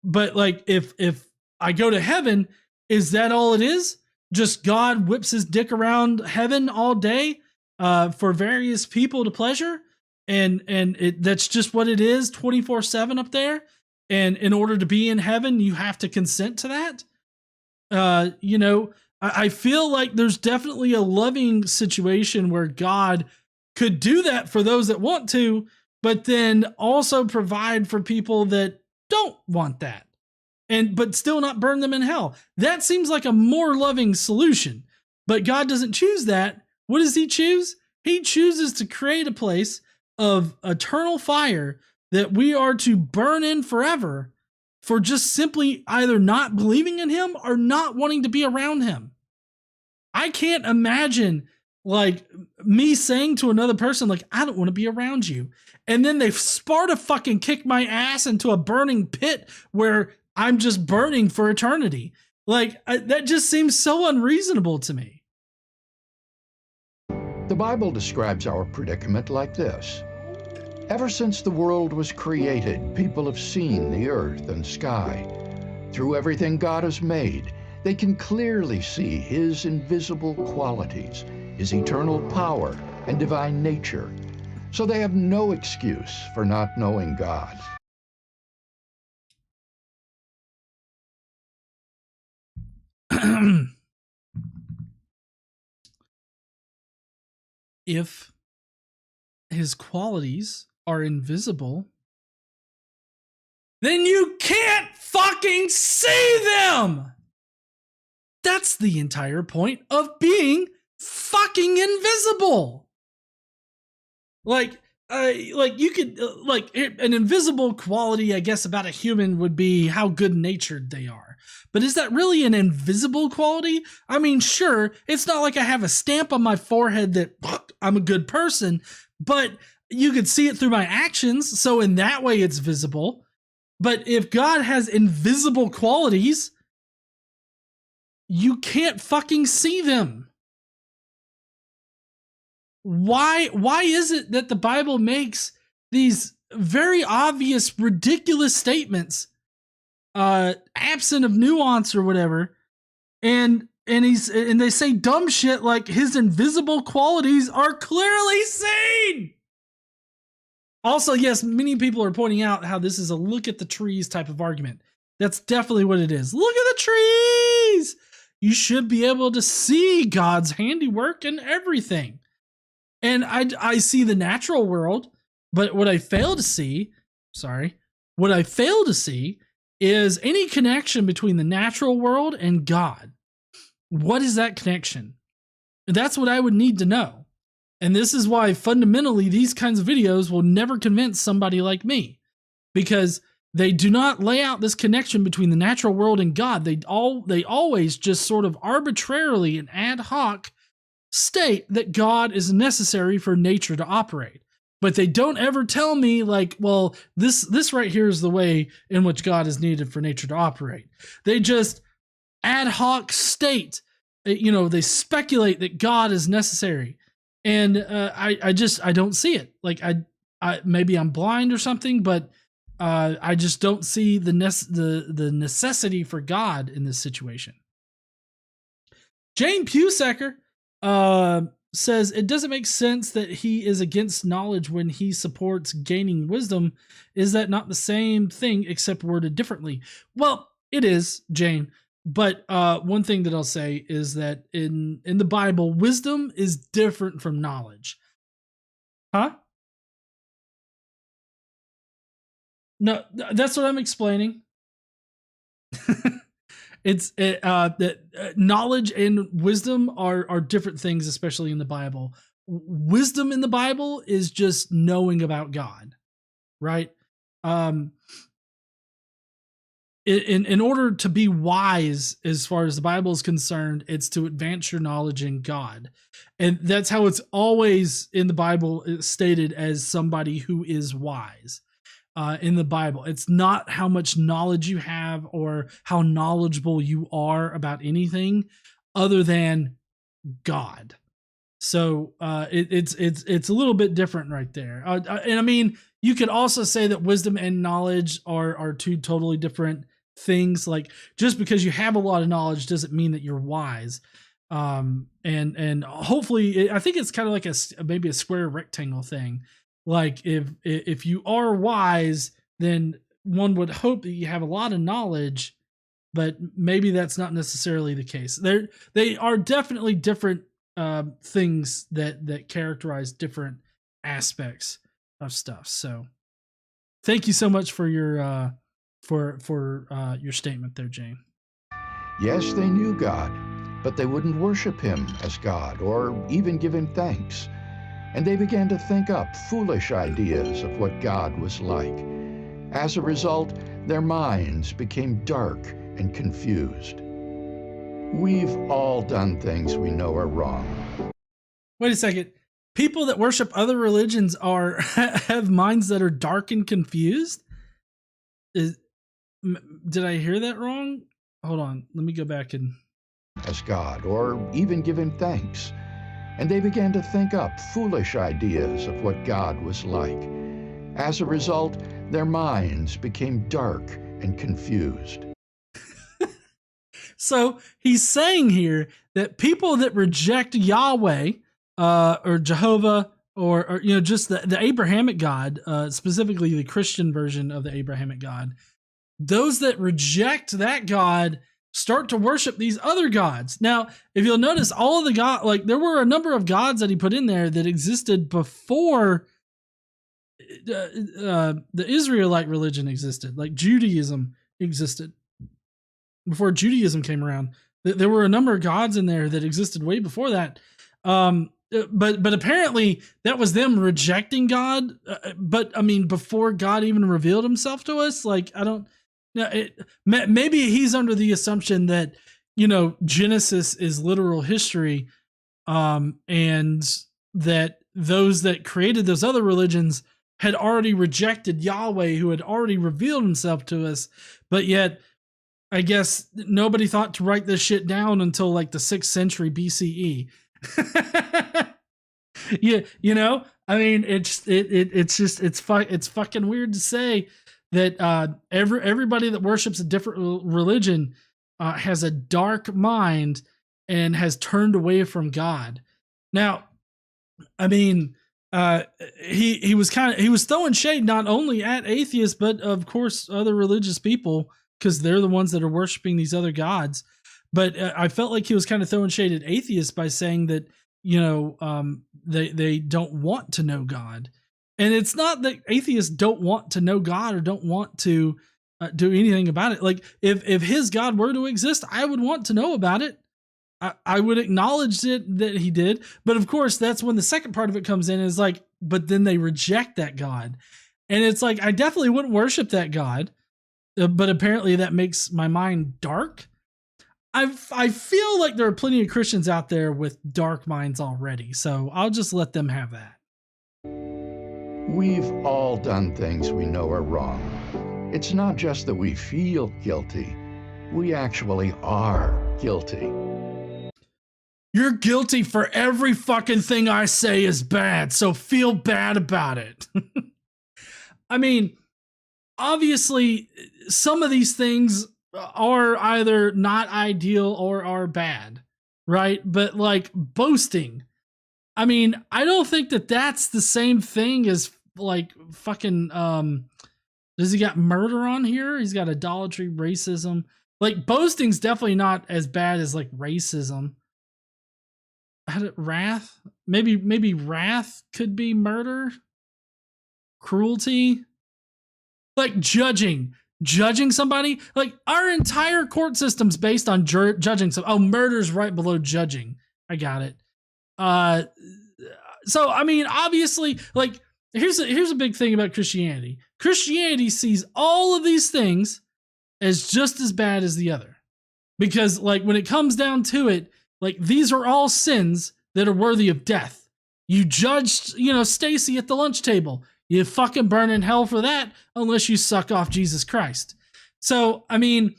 But like if I go to heaven, is that all it is? Just God whips his dick around heaven all day for various people to pleasure? And that's just what it is 24/7 up there. And in order to be in heaven, you have to consent to that. I feel like there's definitely a loving situation where God could do that for those that want to, but then also provide for people that don't want that, but still not burn them in hell. That seems like a more loving solution, but God doesn't choose that. What does he choose? He chooses to create a place of eternal fire that we are to burn in forever for just simply either not believing in him or not wanting to be around him. I can't imagine like me saying to another person, like, I don't want to be around you. And then they Sparta fucking kick my ass into a burning pit where I'm just burning for eternity. Like that just seems so unreasonable to me.
The Bible describes our predicament like this. Ever since the world was created, people have seen the earth and sky. Through everything God has made, they can clearly see his invisible qualities, his eternal power and divine nature. So they have no excuse for not knowing God.
If his qualities are invisible, then you can't fucking see them. That's the entire point of being fucking invisible. Like you could, an invisible quality, I guess, about a human would be how good-natured they are. But is that really an invisible quality? I mean, sure, it's not like I have a stamp on my forehead that I'm a good person, but you could see it through my actions, so in that way it's visible. But if God has invisible qualities, you can't fucking see them. Why is it that the Bible makes these very obvious, ridiculous statements, absent of nuance or whatever, and they say dumb shit like his invisible qualities are clearly seen? Also, yes, many people are pointing out how this is a look at the trees type of argument. That's definitely what it is. Look at the trees! you should be able to see God's handiwork in everything. And I see the natural world, but what I fail to see is any connection between the natural world and God. What is that connection? That's what I would need to know. And this is why fundamentally these kinds of videos will never convince somebody like me, because they do not lay out this connection between the natural world and God. They always just sort of arbitrarily and ad hoc state that God is necessary for nature to operate. But they don't ever tell me like, well, this right here is the way in which God is needed for nature to operate. They just ad hoc state, they speculate that God is necessary. And I don't see it. Like I maybe I'm blind or something, but I just don't see the necessity for God in this situation. Jane Pusecker says it doesn't make sense that he is against knowledge when he supports gaining wisdom. Is that not the same thing except worded differently? Well, it is, Jane. But one thing that I'll say is that in the Bible, wisdom is different from knowledge. Huh? No, that's what I'm explaining. It's that knowledge and wisdom are different things, especially in the Bible. Wisdom in the Bible is just knowing about God, right? In order to be wise, as far as the Bible is concerned, it's to advance your knowledge in God. And that's how it's always in the Bible stated as somebody who is wise. In the Bible, it's not how much knowledge you have or how knowledgeable you are about anything other than God. So it's a little bit different right there. And I mean, you could also say that wisdom and knowledge are two totally different things. Like, just because you have a lot of knowledge doesn't mean that you're wise. And hopefully, I think it's kind of like maybe a square rectangle thing. Like if you are wise, then one would hope that you have a lot of knowledge, but maybe that's not necessarily the case. They are definitely different things that characterize different aspects of stuff. So thank you so much for your your statement there, Jane.
Yes, they knew God, but they wouldn't worship him as God or even give him thanks. And they began to think up foolish ideas of what God was like. As a result, their minds became dark and confused. We've all done things we know are wrong.
Wait a second. People that worship other religions have minds that are dark and confused? Did I hear that wrong? Hold on. Let me go back and...
As God, or even give him thanks. And they began to think up foolish ideas of what God was like. As a result, their minds became dark and confused.
So he's saying here that people that reject Yahweh or Jehovah or just the Abrahamic God, specifically the Christian version of the Abrahamic God, those that reject that God start to worship these other gods. Now, if you'll notice, all of the God, like there were a number of gods that he put in there that existed before the Israelite religion existed, like Judaism existed. Before Judaism came around, there were a number of gods in there that existed way before that. But apparently that was them rejecting God. But I mean, before God even revealed himself to us, like, I don't know. Maybe he's under the assumption that, Genesis is literal history. And that those that created those other religions had already rejected Yahweh, who had already revealed himself to us. But yet, I guess nobody thought to write this shit down until like the 6th century BCE. Yeah, I mean, it's fucking weird to say that everybody that worships a different religion has a dark mind and has turned away from God. Now, I mean, he was throwing shade not only at atheists, but of course other religious people, because they're the ones that are worshiping these other gods. But I felt like he was kind of throwing shade at atheists by saying that, they don't want to know God. And it's not that atheists don't want to know God or don't want to do anything about it. Like if his God were to exist, I would want to know about it. I would acknowledge it that he did. But of course, that's when the second part of it comes in, is like, but then they reject that God. And it's like, I definitely wouldn't worship that God, but apparently that makes my mind dark. I feel like there are plenty of Christians out there with dark minds already, so I'll just let them have that.
We've all done things we know are wrong. It's not just that we feel guilty, we actually are guilty.
You're guilty for every fucking thing I say is bad, so feel bad about it. I mean, obviously, some of these things are either not ideal or are bad, right? But like boasting, I mean, I don't think that that's the same thing as like fucking, does he got murder on here? He's got idolatry, racism. Like boasting's definitely not as bad as like racism. Wrath? Maybe wrath could be murder? Cruelty? Like judging somebody. Like our entire court system's based on judging. Murder's right below judging. I got it. So I mean, obviously, like here's a big thing about Christianity. Christianity sees all of these things as just as bad as the other, because like when it comes down to it, like these are all sins that are worthy of death. You judged, Stacy at the lunch table. You fucking burn in hell for that unless you suck off Jesus Christ. So, I mean,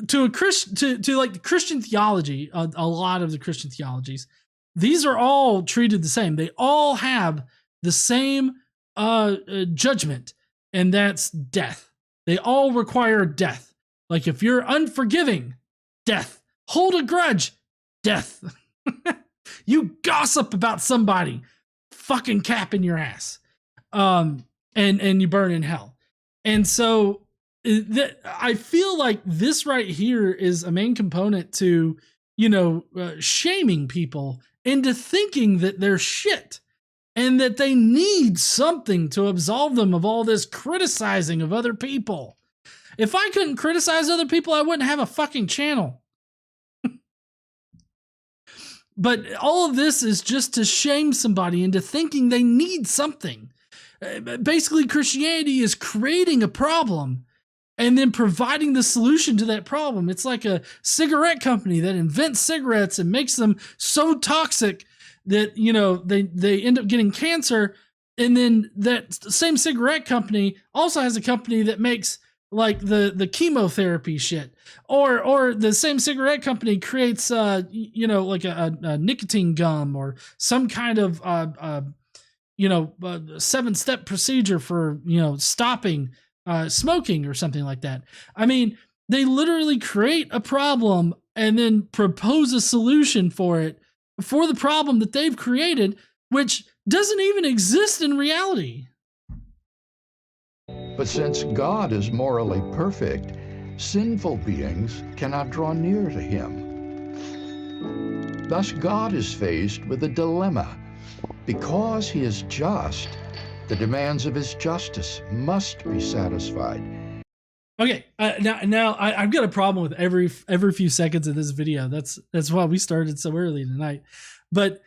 to like the Christian theology, a lot of the Christian theologies, these are all treated the same. They all have the same judgment, and that's death. They all require death. Like if you're unforgiving, death. Hold a grudge, death. You gossip about somebody, fucking cap in your ass. And you burn in hell. And so I feel like this right here is a main component to, shaming people into thinking that they're shit and that they need something to absolve them of all this criticizing of other people. If I couldn't criticize other people, I wouldn't have a fucking channel. But all of this is just to shame somebody into thinking they need something. Basically, Christianity is creating a problem and then providing the solution to that problem. It's like a cigarette company that invents cigarettes and makes them so toxic that, they end up getting cancer. And then that same cigarette company also has a company that makes like the chemotherapy shit, or the same cigarette company creates, like a nicotine gum or some kind of, 7-step procedure for, stopping smoking or something like that. I mean, they literally create a problem and then propose a solution for it, for the problem that they've created, which doesn't even exist in reality.
But since God is morally perfect, sinful beings cannot draw near to him. Thus, God is faced with a dilemma. Because he is just, the demands of his justice must be satisfied.
Okay, now I've got a problem with every few seconds of this video. That's why we started so early tonight. But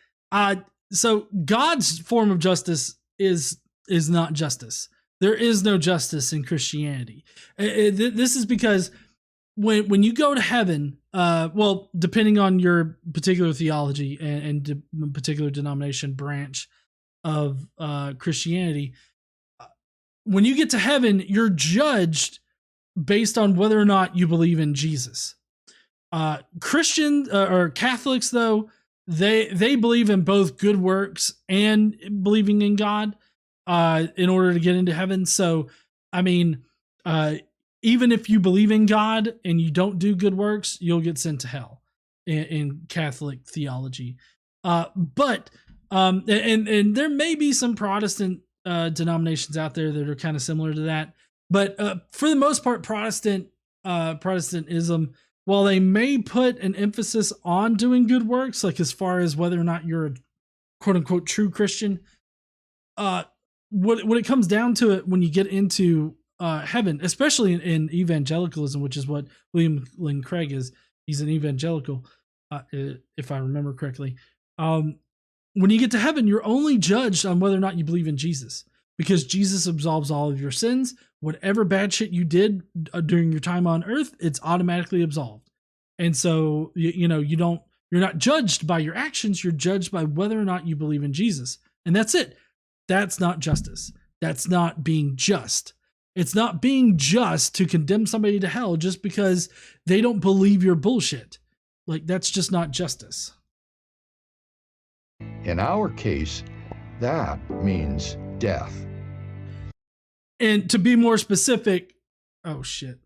so God's form of justice is not justice. There is no justice in Christianity. This is because when you go to heaven, depending on your particular theology and particular denomination branch of Christianity, when you get to heaven, you're judged based on whether or not you believe in Jesus. Christian or Catholics, though, they believe in both good works and believing in God in order to get into heaven. So, I mean, even if you believe in God and you don't do good works, you'll get sent to hell in Catholic theology. But there may be some Protestant denominations out there that are kind of similar to that. But for the most part, Protestantism while they may put an emphasis on doing good works, like as far as whether or not you're a quote unquote true Christian, what it comes down to it when you get into heaven, especially in evangelicalism, which is what William Lane Craig is. He's an evangelical, if I remember correctly. When you get to heaven, you're only judged on whether or not you believe in Jesus, because Jesus absolves all of your sins. Whatever bad shit you did during your time on earth, it's automatically absolved. And so, you're not judged by your actions. You're judged by whether or not you believe in Jesus. And that's it. That's not justice. That's not being just. It's not being just to condemn somebody to hell just because they don't believe your bullshit. Like, that's just not justice.
In our case, that means death.
And to be more specific, oh shit.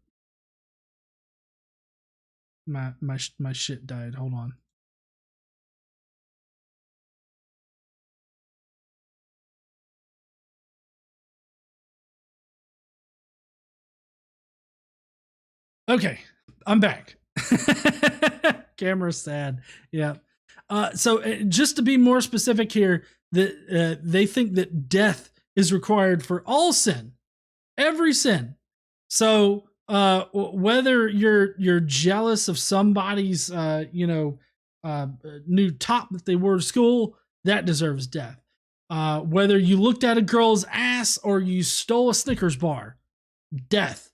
My shit died. Hold on. Okay, I'm back. Camera's sad. Yeah. So just to be more specific here, that they think that death is required for all sin, every sin. So whether you're jealous of somebody's new top that they wore to school, that deserves death. Whether you looked at a girl's ass or you stole a Snickers bar, death.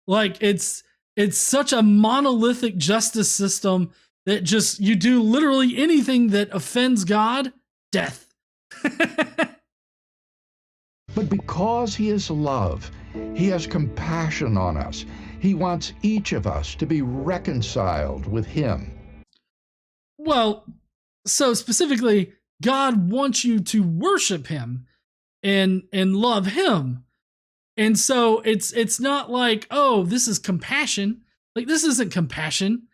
Like, it's such a monolithic justice system that just, you do literally anything that offends God, death.
But because he is love, he has compassion on us. He wants each of us to be reconciled with him.
Well, so specifically, God wants you to worship him and love him. And so it's not like, oh, this is compassion. Like, this isn't compassion.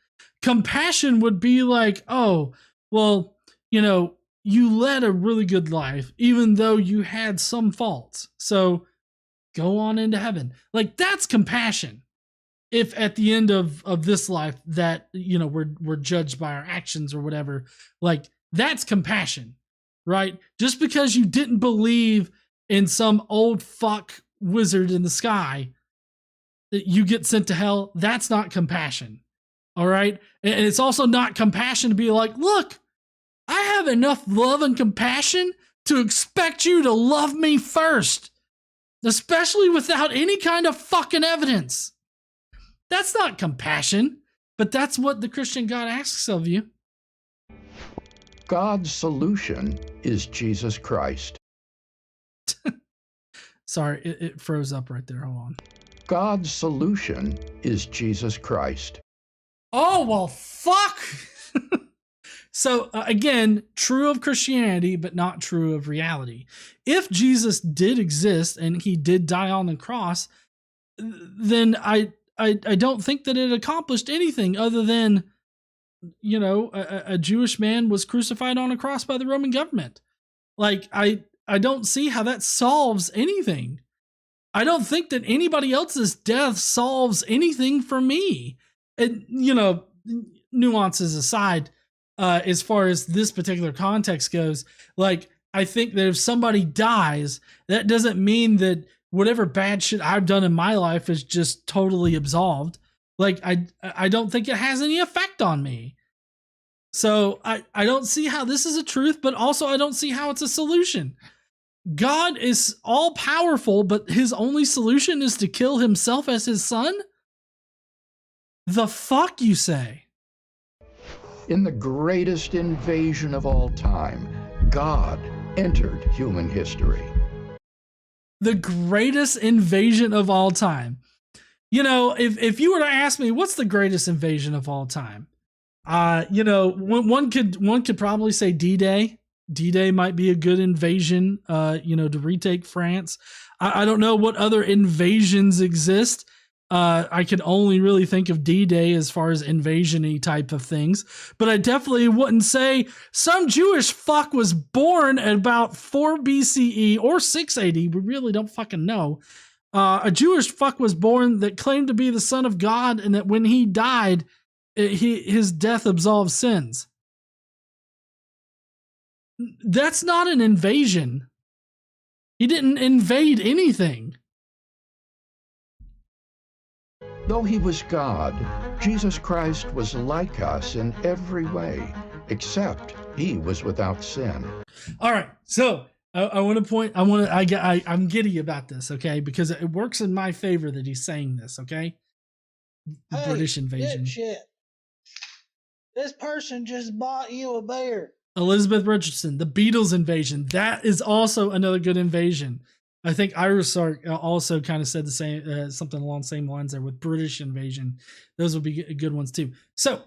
Compassion would be like, oh, well, you led a really good life, even though you had some faults. So go on into heaven. Like, that's compassion. If at the end of this life that, we're judged by our actions or whatever, like, that's compassion, right? Just because you didn't believe in some old fuck wizard in the sky that you get sent to hell, that's not compassion. All right. And it's also not compassion to be like, look, I have enough love and compassion to expect you to love me first, especially without any kind of fucking evidence. That's not compassion, but that's what the Christian God asks of you.
God's solution is Jesus Christ.
Sorry, it froze up right there. Hold on.
God's solution is Jesus Christ.
Oh, well, fuck. So again, true of Christianity, but not true of reality. If Jesus did exist and he did die on the cross, then I don't think that it accomplished anything other than, a Jewish man was crucified on a cross by the Roman government. Like, I don't see how that solves anything. I don't think that anybody else's death solves anything for me. And, nuances aside, as far as this particular context goes, like, I think that if somebody dies, that doesn't mean that whatever bad shit I've done in my life is just totally absolved. Like, I don't think it has any effect on me. So I don't see how this is a truth, but also I don't see how it's a solution. God is all powerful, but his only solution is to kill himself as his son? The fuck, you say?
In the greatest invasion of all time, God entered human history.
The greatest invasion of all time. If you were to ask me, what's the greatest invasion of all time? One could probably say D-Day. D-Day might be a good invasion, to retake France. I don't know what other invasions exist. I can only really think of D-Day as far as invasion-y type of things, but I definitely wouldn't say some Jewish fuck was born at about 4 BCE or 6 AD. We really don't fucking know. A Jewish fuck was born that claimed to be the son of God, and that when he died, his death absolves sins. That's not an invasion. He didn't invade anything.
Though he was God, Jesus Christ was like us in every way, except he was without sin.
All right, so I want to point. I'm giddy about this, okay? Because it works in my favor that he's saying this, okay?
Hey,
British invasion.
Shit. This person just bought you a bear.
Elizabeth Richardson, the Beatles invasion. That is also another good invasion. I think Iris Sark also kind of said the same, something along the same lines there with British invasion. Those would be good ones too. So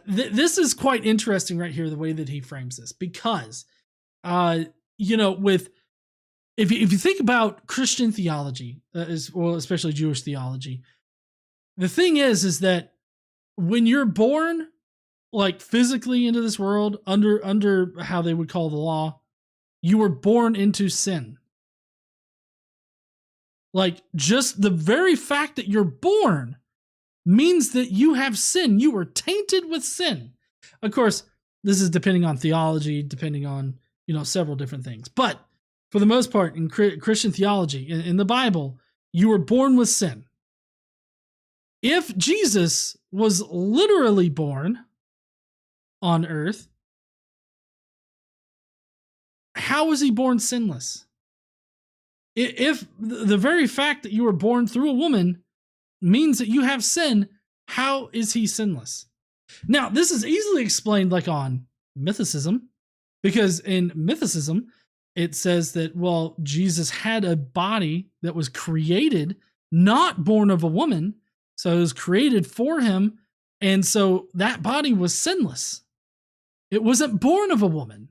this is quite interesting right here, the way that he frames this, because, with if you think about Christian theology, especially Jewish theology, the thing is that when you're born, like physically into this world under how they would call the law, you were born into sin. Like, just the very fact that you're born means that you have sin. You were tainted with sin. Of course, this is depending on theology, depending on, several different things. But for the most part, in Christian theology, in the Bible, you were born with sin. If Jesus was literally born on earth, how was he born sinless? If the very fact that you were born through a woman means that you have sin, how is he sinless? Now, this is easily explained like on mythicism, because in mythicism, it says that, well, Jesus had a body that was created, not born of a woman, so it was created for him, and so that body was sinless. It wasn't born of a woman.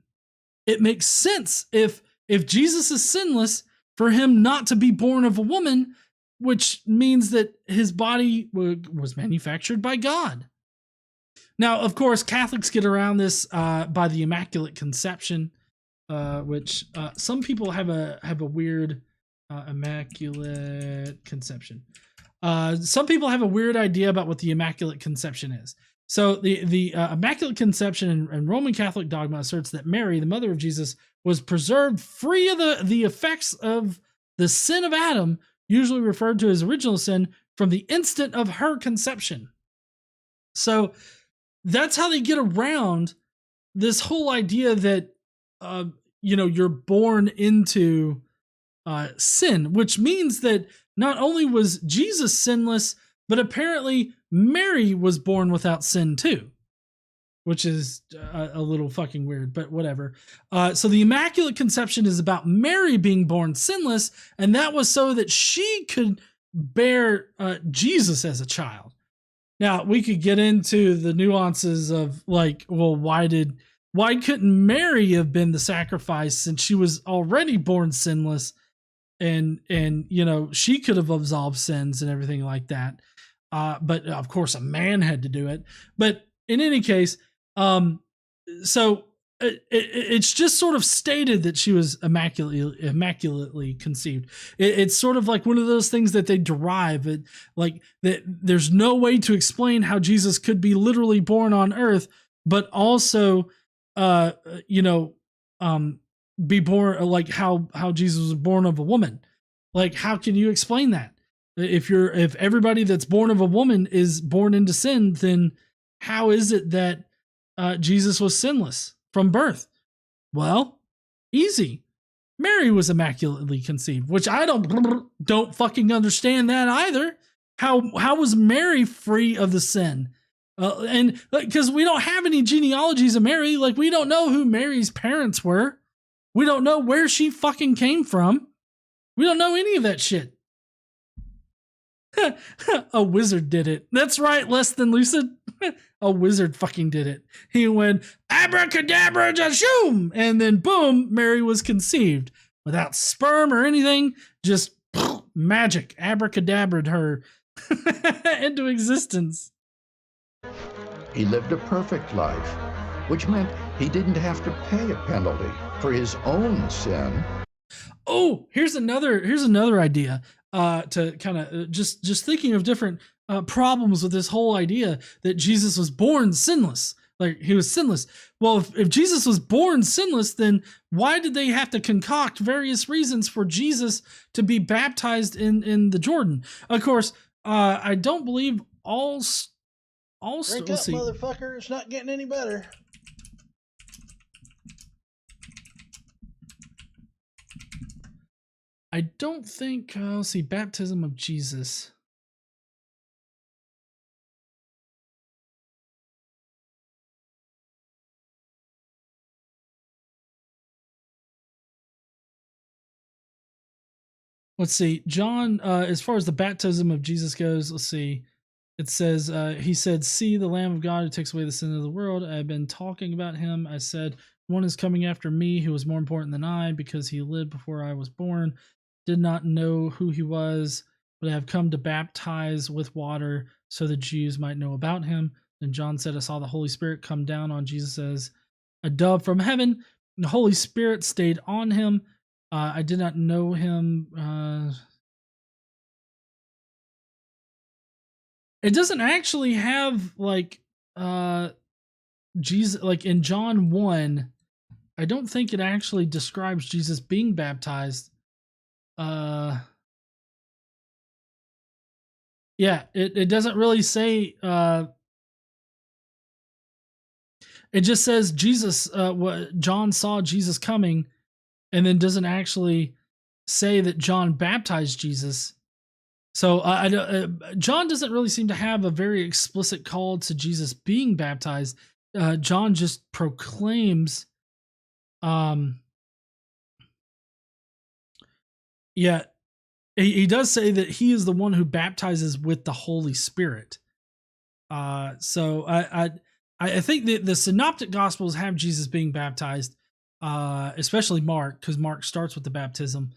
It makes sense if Jesus is sinless, for him not to be born of a woman, which means that his body was manufactured by God. Now, of course, Catholics get around this by the Immaculate Conception, which some people have a weird Immaculate Conception. Some people have a weird idea about what the Immaculate Conception is. So the Immaculate Conception in Roman Catholic dogma asserts that Mary, the mother of Jesus, was preserved free of the effects of the sin of Adam, usually referred to as original sin, from the instant of her conception. So that's how they get around this whole idea that you're born into sin, which means that not only was Jesus sinless, but apparently Mary was born without sin too, which is a little fucking weird, but whatever. So the Immaculate Conception is about Mary being born sinless, and that was so that she could bear Jesus as a child. Now, we could get into the nuances of like, well, why couldn't Mary have been the sacrifice since she was already born sinless, and she could have absolved sins and everything like that. But of course a man had to do it. But in any case, so it's just sort of stated that she was immaculately conceived. It's sort of like one of those things that they derive it, like that. There's no way to explain how Jesus could be literally born on earth, but also, be born like how Jesus was born of a woman. Like, how can you explain that? If everybody that's born of a woman is born into sin, then how is it that Jesus was sinless from birth? Well, easy. Mary was immaculately conceived, which I don't fucking understand that either. How was Mary free of the sin? And because we don't have any genealogies of Mary, like we don't know who Mary's parents were. We don't know where she fucking came from. We don't know any of that shit. A wizard did it. That's right, Less Than Lucid. A wizard fucking did it. He went abracadabra jashoom, and then boom, Mary was conceived without sperm or anything. Just magic abracadabraed her into existence.
He lived a perfect life, which meant he didn't have to pay a penalty for his own sin.
Oh, here's another idea. To kind of just thinking of different problems with this whole idea that Jesus was born sinless. Like, he was sinless. Well, if Jesus was born sinless, then why did they have to concoct various reasons for Jesus to be baptized in the Jordan? Of course, I don't believe all.
Drink up, motherfucker! It's not getting any better.
I don't think. Let's see, baptism of Jesus. Let's see, John, as far as the baptism of Jesus goes, let's see. It says, he said, "See the Lamb of God who takes away the sin of the world. I've been talking about him. I said, one is coming after me who was more important than I because he lived before I was born. Did not know who he was, but I have come to baptize with water so the Jews might know about him." Then John said, "I saw the Holy Spirit come down on Jesus as a dove from heaven. The Holy Spirit stayed on him. I did not know him." It doesn't actually have like Jesus, like in John 1. I don't think it actually describes Jesus being baptized. Yeah, it doesn't really say. It just says Jesus. John saw Jesus coming, and then doesn't actually say that John baptized Jesus. So John doesn't really seem to have a very explicit call to Jesus being baptized. John just proclaims, yeah, he does say that he is the one who baptizes with the Holy Spirit. So I think the Synoptic Gospels have Jesus being baptized, especially Mark, because Mark starts with the baptism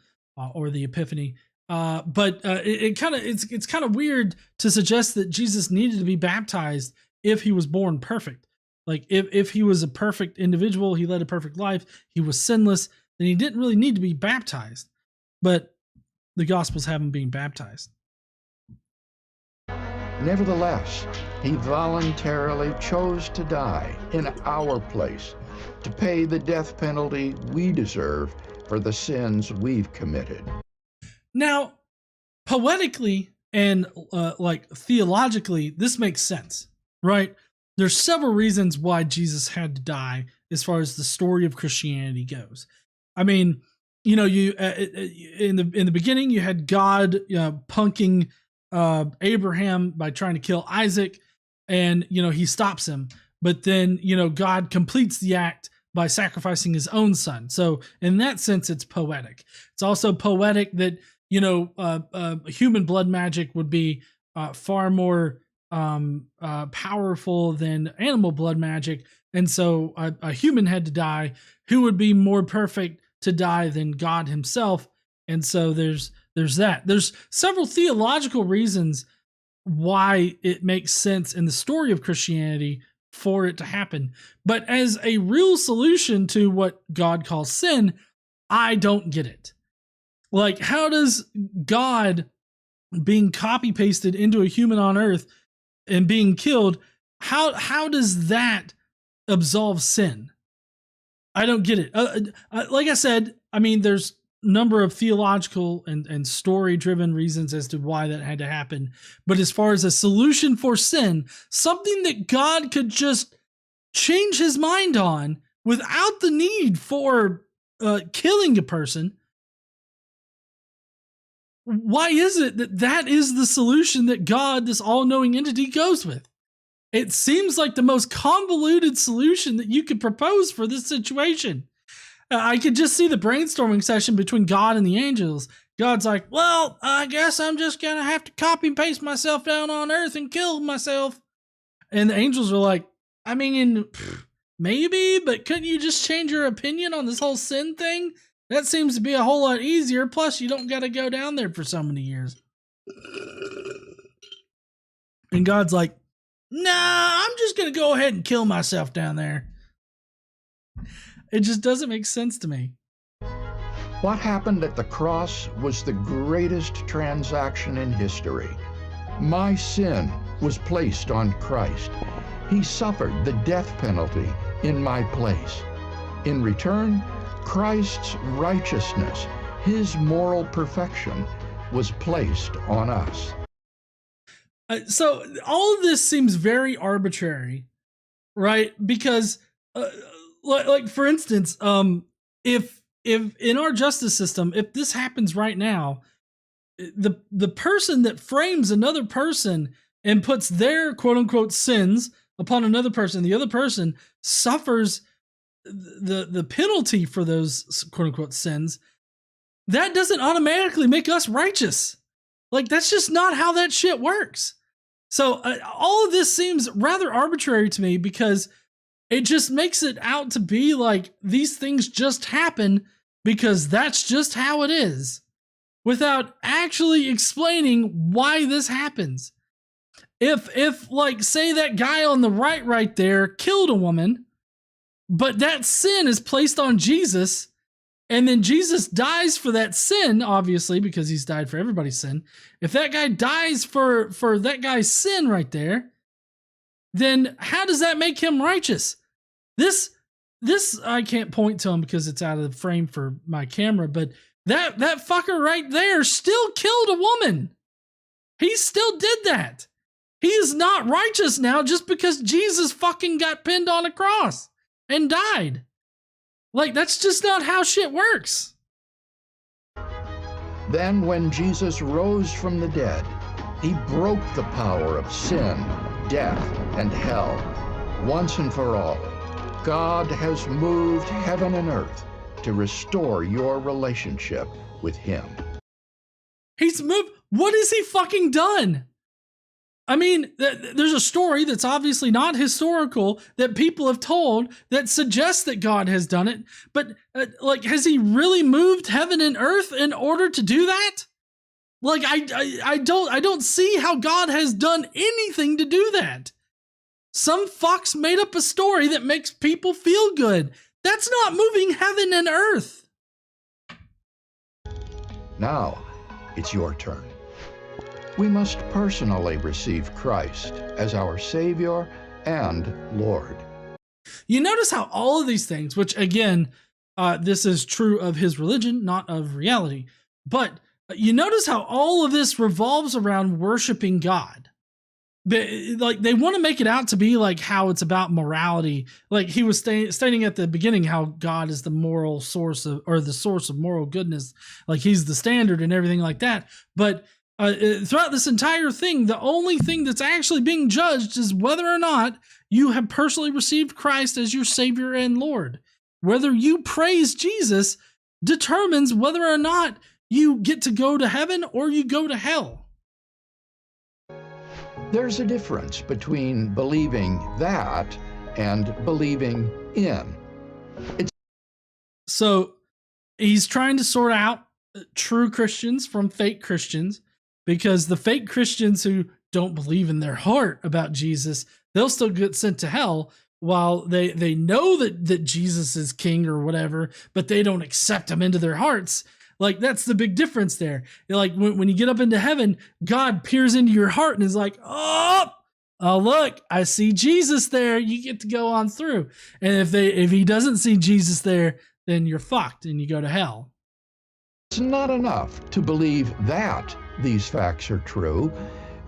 or the Epiphany. But it's kind of weird to suggest that Jesus needed to be baptized if he was born perfect. Like if he was a perfect individual, he led a perfect life, he was sinless, then he didn't really need to be baptized. But the Gospels have him being baptized.
Nevertheless, he voluntarily chose to die in our place to pay the death penalty we deserve for the sins we've committed.
Now, poetically and like theologically, this makes sense, right? There's several reasons why Jesus had to die as far as the story of Christianity goes. I mean, you know, you in the beginning you had God punking Abraham by trying to kill Isaac, and you know he stops him. But then you know God completes the act by sacrificing his own son. So in that sense, it's poetic. It's also poetic that you know human blood magic would be far more powerful than animal blood magic, and so a human had to die who would be more perfect to die than God himself. And so there's that. There's several theological reasons why it makes sense in the story of Christianity for it to happen. But as a real solution to what God calls sin, I don't get it. Like, how does God being copy pasted into a human on earth and being killed, how does that absolve sin? I don't get it. Like I said, I mean, there's a number of theological and story-driven reasons as to why that had to happen. But as far as a solution for sin, something that God could just change his mind on without the need for killing a person, why is it that is the solution that God, this all-knowing entity, goes with? It seems like the most convoluted solution that you could propose for this situation. I could just see the brainstorming session between God and the angels. God's like, well, I guess I'm just going to have to copy and paste myself down on earth and kill myself. And the angels are like, I mean, maybe, but couldn't you just change your opinion on this whole sin thing? That seems to be a whole lot easier. Plus, you don't got to go down there for so many years. And God's like, nah, I'm just going to go ahead and kill myself down there. It just doesn't make sense to me.
What happened at the cross was the greatest transaction in history. My sin was placed on Christ. He suffered the death penalty in my place. In return, Christ's righteousness, his moral perfection, was placed on us.
So all of this seems very arbitrary, right? Because, like for instance, if in our justice system, if this happens right now, the person that frames another person and puts their quote unquote sins upon another person, the other person suffers the penalty for those quote unquote sins. That doesn't automatically make us righteous. Like, that's just not how that shit works. So all of this seems rather arbitrary to me, because it just makes it out to be like these things just happen because that's just how it is, without actually explaining why this happens. If like, say that guy on the right there killed a woman, but that sin is placed on Jesus, and then Jesus dies for that sin, obviously, because he's died for everybody's sin. If that guy dies for that guy's sin right there, then how does that make him righteous? This I can't point to him because it's out of the frame for my camera, but that fucker right there still killed a woman. He still did that. He is not righteous now just because Jesus fucking got pinned on a cross and died. Like, that's just not how shit works.
Then when Jesus rose from the dead, he broke the power of sin, death, and hell. Once and for all, God has moved heaven and earth to restore your relationship with him.
He's moved. What has he fucking done? I mean, there's a story that's obviously not historical that people have told that suggests that God has done it. But like, has he really moved heaven and earth in order to do that? Like, I don't see how God has done anything to do that. Some fucks made up a story that makes people feel good. That's not moving heaven and earth.
Now, it's your turn. We must personally receive Christ as our Savior and Lord.
You notice how all of these things, which again, this is true of his religion, not of reality, but you notice how all of this revolves around worshiping God. They want to make it out to be like how it's about morality. Like he was stating at the beginning how God is the moral source of, or the source of moral goodness. Like he's the standard and everything like that. But throughout this entire thing, the only thing that's actually being judged is whether or not you have personally received Christ as your Savior and Lord. Whether you praise Jesus determines whether or not you get to go to heaven or you go to hell.
There's a difference between believing that and believing in.
So he's trying to sort out true Christians from fake Christians, because the fake Christians who don't believe in their heart about Jesus, they'll still get sent to hell, while they know that Jesus is king or whatever, but they don't accept him into their hearts. Like, that's the big difference there. Like when you get up into heaven, God peers into your heart and is like, oh, look, I see Jesus there. You get to go on through. And if he doesn't see Jesus there, then you're fucked and you go to hell.
It's not enough to believe that these facts are true.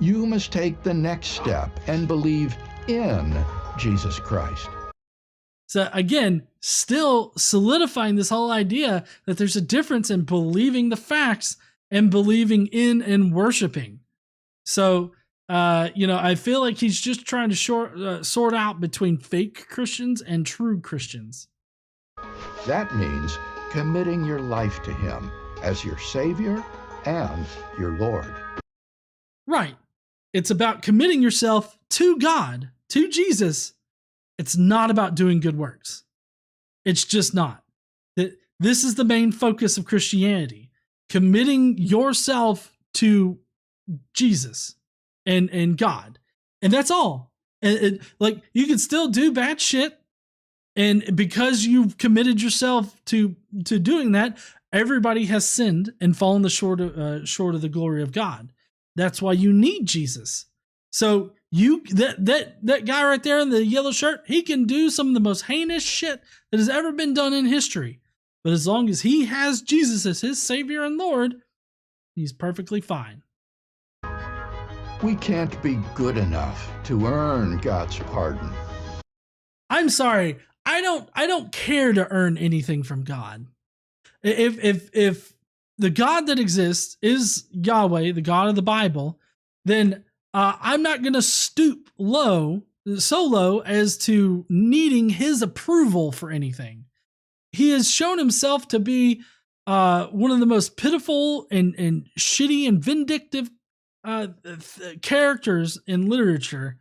You must take the next step and believe in Jesus Christ.
So again, still solidifying this whole idea that there's a difference in believing the facts and believing in and worshiping. So, I feel like he's just trying to sort out between fake Christians and true Christians.
That means committing your life to him as your Savior and your Lord.
Right. It's about committing yourself to God, to Jesus. It's not about doing good works. It's just not. This is the main focus of Christianity. Committing yourself to Jesus and God. And that's all. And like, you can still do bad shit. And because you've committed yourself to doing that, everybody has sinned and fallen short of the glory of God. That's why you need Jesus. So that guy right there in the yellow shirt, he can do some of the most heinous shit that has ever been done in history. But as long as he has Jesus as his Savior and Lord, he's perfectly fine.
We can't be good enough to earn God's pardon.
I'm sorry. I don't care to earn anything from God. If the God that exists is Yahweh, the God of the Bible, then I'm not going to stoop so low as to needing his approval for anything. He has shown himself to be one of the most pitiful and shitty and vindictive characters in literature.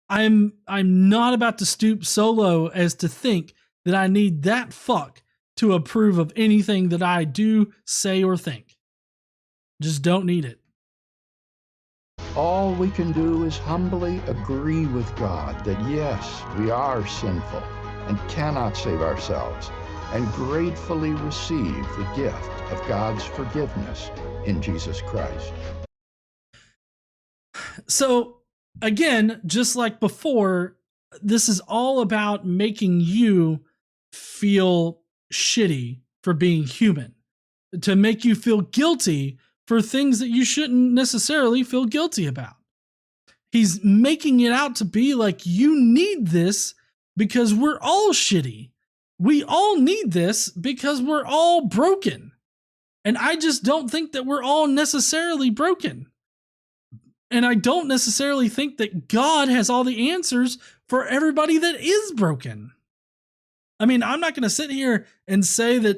I'm not about to stoop so low as to think that I need that fuck to approve of anything that I do, say, or think. Just don't need it.
All we can do is humbly agree with God that yes, we are sinful and cannot save ourselves, and gratefully receive the gift of God's forgiveness in Jesus Christ.
So, again, just like before, this is all about making you feel shitty for being human, to make you feel guilty for things that you shouldn't necessarily feel guilty about. He's making it out to be like you need this because we're all shitty. We all need this because we're all broken. And I just don't think that we're all necessarily broken. And I don't necessarily think that God has all the answers for everybody that is broken. I mean, I'm not going to sit here and say that,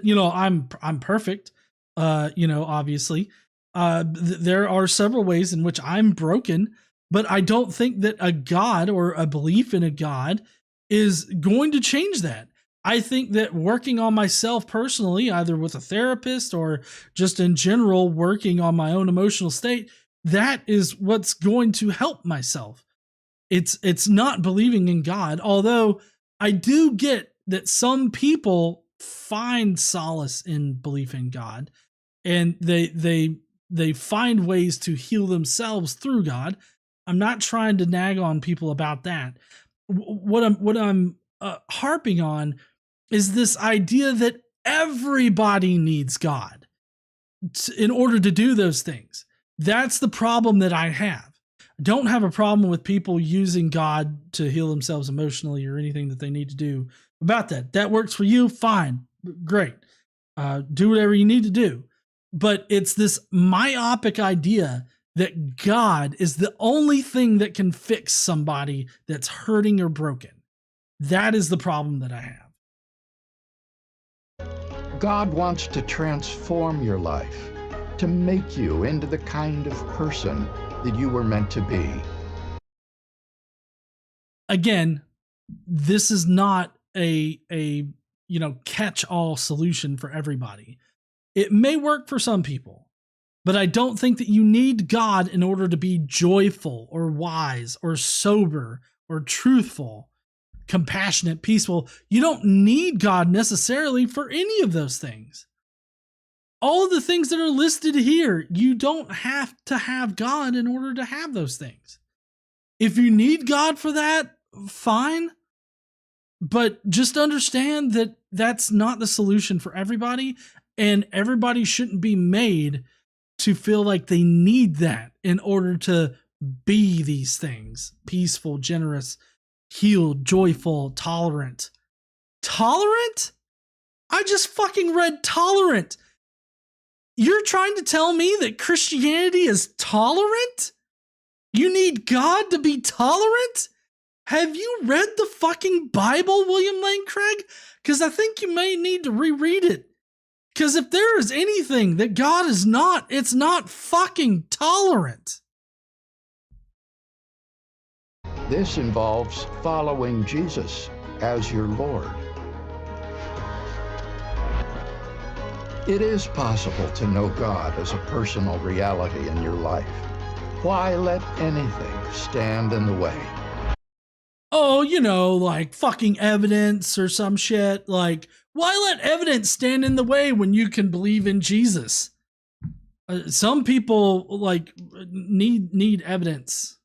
I'm perfect. Obviously, there are several ways in which I'm broken, but I don't think that a God or a belief in a God is going to change that. I think that working on myself personally, either with a therapist or just in general, working on my own emotional state, that is what's going to help myself. It's not believing in God, although I do get that some people find solace in belief in God, and they find ways to heal themselves through God. I'm not trying to nag on people about that. What I'm harping on is this idea that everybody needs God in order to do those things. That's the problem that I have. I don't have a problem with people using God to heal themselves emotionally or anything that they need to do about that. That works for you, fine, great. Do whatever you need to do. But it's this myopic idea that God is the only thing that can fix somebody that's hurting or broken. That is the problem that I have.
God wants to transform your life, to make you into the kind of person that you were meant to be.
Again, this is not a catch-all solution for everybody. It may work for some people, but I don't think that you need God in order to be joyful or wise or sober or truthful, compassionate, peaceful. You don't need God necessarily for any of those things. All of the things that are listed here, you don't have to have God in order to have those things. If you need God for that, fine. But just understand that that's not the solution for everybody, and everybody shouldn't be made to feel like they need that in order to be these things: peaceful, generous, healed, joyful, tolerant. Tolerant? I just fucking read tolerant. You're trying to tell me that Christianity is tolerant? You need God to be tolerant? Have you read the fucking Bible, William Lane Craig? Because I think you may need to reread it. Because if there is anything that God is not, it's not fucking tolerant.
This involves following Jesus as your Lord. It is possible to know God as a personal reality in your life. Why let anything stand in the way?
Oh, like fucking evidence or some shit. Like, why let evidence stand in the way when you can believe in Jesus? Some people like need evidence,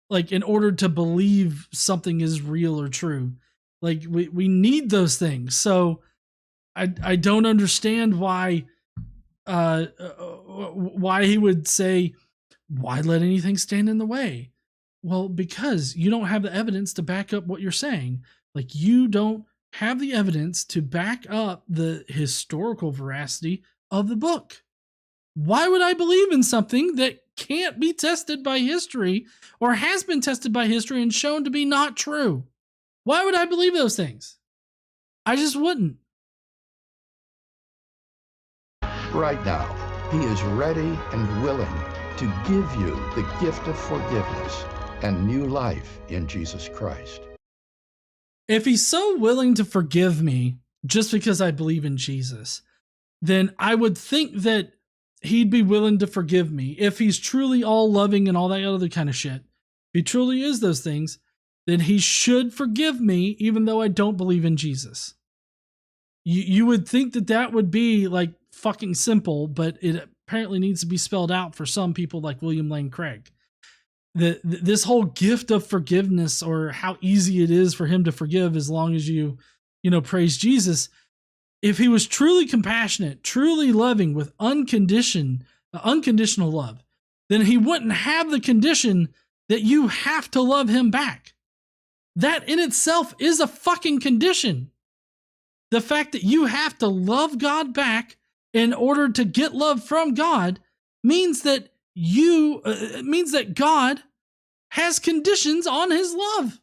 like in order to believe something is real or true. Like we need those things. So I don't understand why he would say, why let anything stand in the way? Well, because you don't have the evidence to back up what you're saying. Like, you don't have the evidence to back up the historical veracity of the book. Why would I believe in something that can't be tested by history or has been tested by history and shown to be not true? Why would I believe those things? I just wouldn't.
Right now, he is ready and willing to give you the gift of forgiveness and new life in Jesus Christ.
If he's so willing to forgive me just because I believe in Jesus, then I would think that he'd be willing to forgive me. If he's truly all loving and all that other kind of shit, if he truly is those things, then he should forgive me even though I don't believe in Jesus. You would think that that would be like fucking simple, but it apparently needs to be spelled out for some people like William Lane Craig. This whole gift of forgiveness, or how easy it is for him to forgive as long as you praise Jesus. If he was truly compassionate, truly loving with unconditional love, then he wouldn't have the condition that you have to love him back. That in itself is a fucking condition. The fact that you have to love God back in order to get love from God means that God has conditions on his love.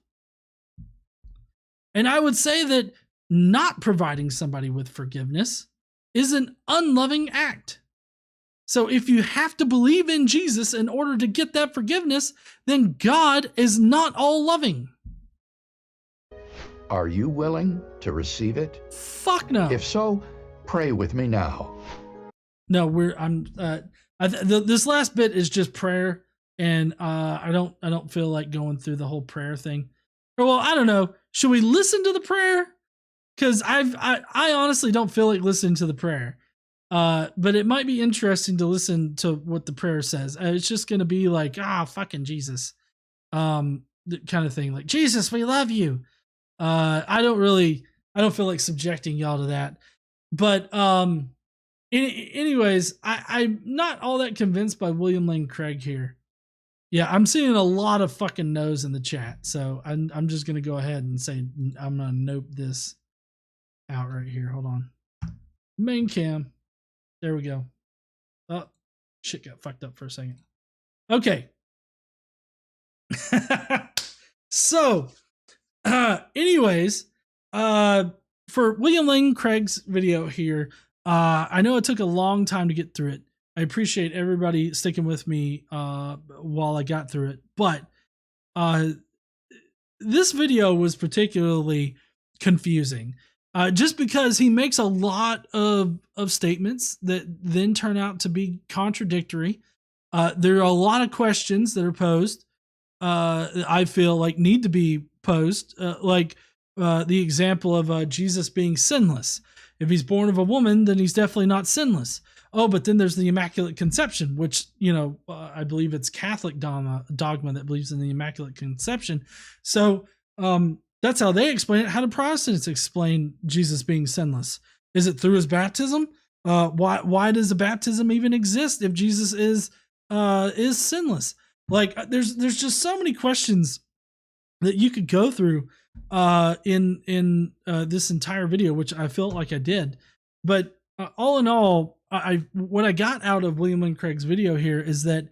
And I would say that not providing somebody with forgiveness is an unloving act. So if you have to believe in Jesus in order to get that forgiveness, then God is not all loving.
Are you willing to receive it?
Fuck no.
If so, pray with me now.
No, this last bit is just prayer, and I don't feel like going through the whole prayer thing. Or, well, I don't know. Should we listen to the prayer? Because I honestly don't feel like listening to the prayer. But it might be interesting to listen to what the prayer says. It's just going to be like, fucking Jesus, kind of thing. Like, Jesus, we love you. I don't feel like subjecting y'all to that. But anyways, I'm not all that convinced by William Lane Craig here. Yeah, I'm seeing a lot of fucking no's in the chat. So I'm just going to go ahead and say, I'm going to note this out right here. Hold on. Main cam. There we go. Oh, shit got fucked up for a second. Okay. So, anyways, for William Lane Craig's video here, I know it took a long time to get through it. I appreciate everybody sticking with me while I got through it. But this video was particularly confusing just because he makes a lot of statements that then turn out to be contradictory. There are a lot of questions that are posed I feel like need to be posed, like the example of Jesus being sinless. If he's born of a woman, then he's definitely not sinless. Oh, but then there's the Immaculate Conception, which, I believe it's Catholic dogma that believes in the Immaculate Conception. So that's how they explain it. How do Protestants explain Jesus being sinless? Is it through his baptism? Why does a baptism even exist if Jesus is sinless? Like, there's just so many questions that you could go through in this entire video, which I felt like I did. But all in all, what I got out of William Lane Craig's video here is that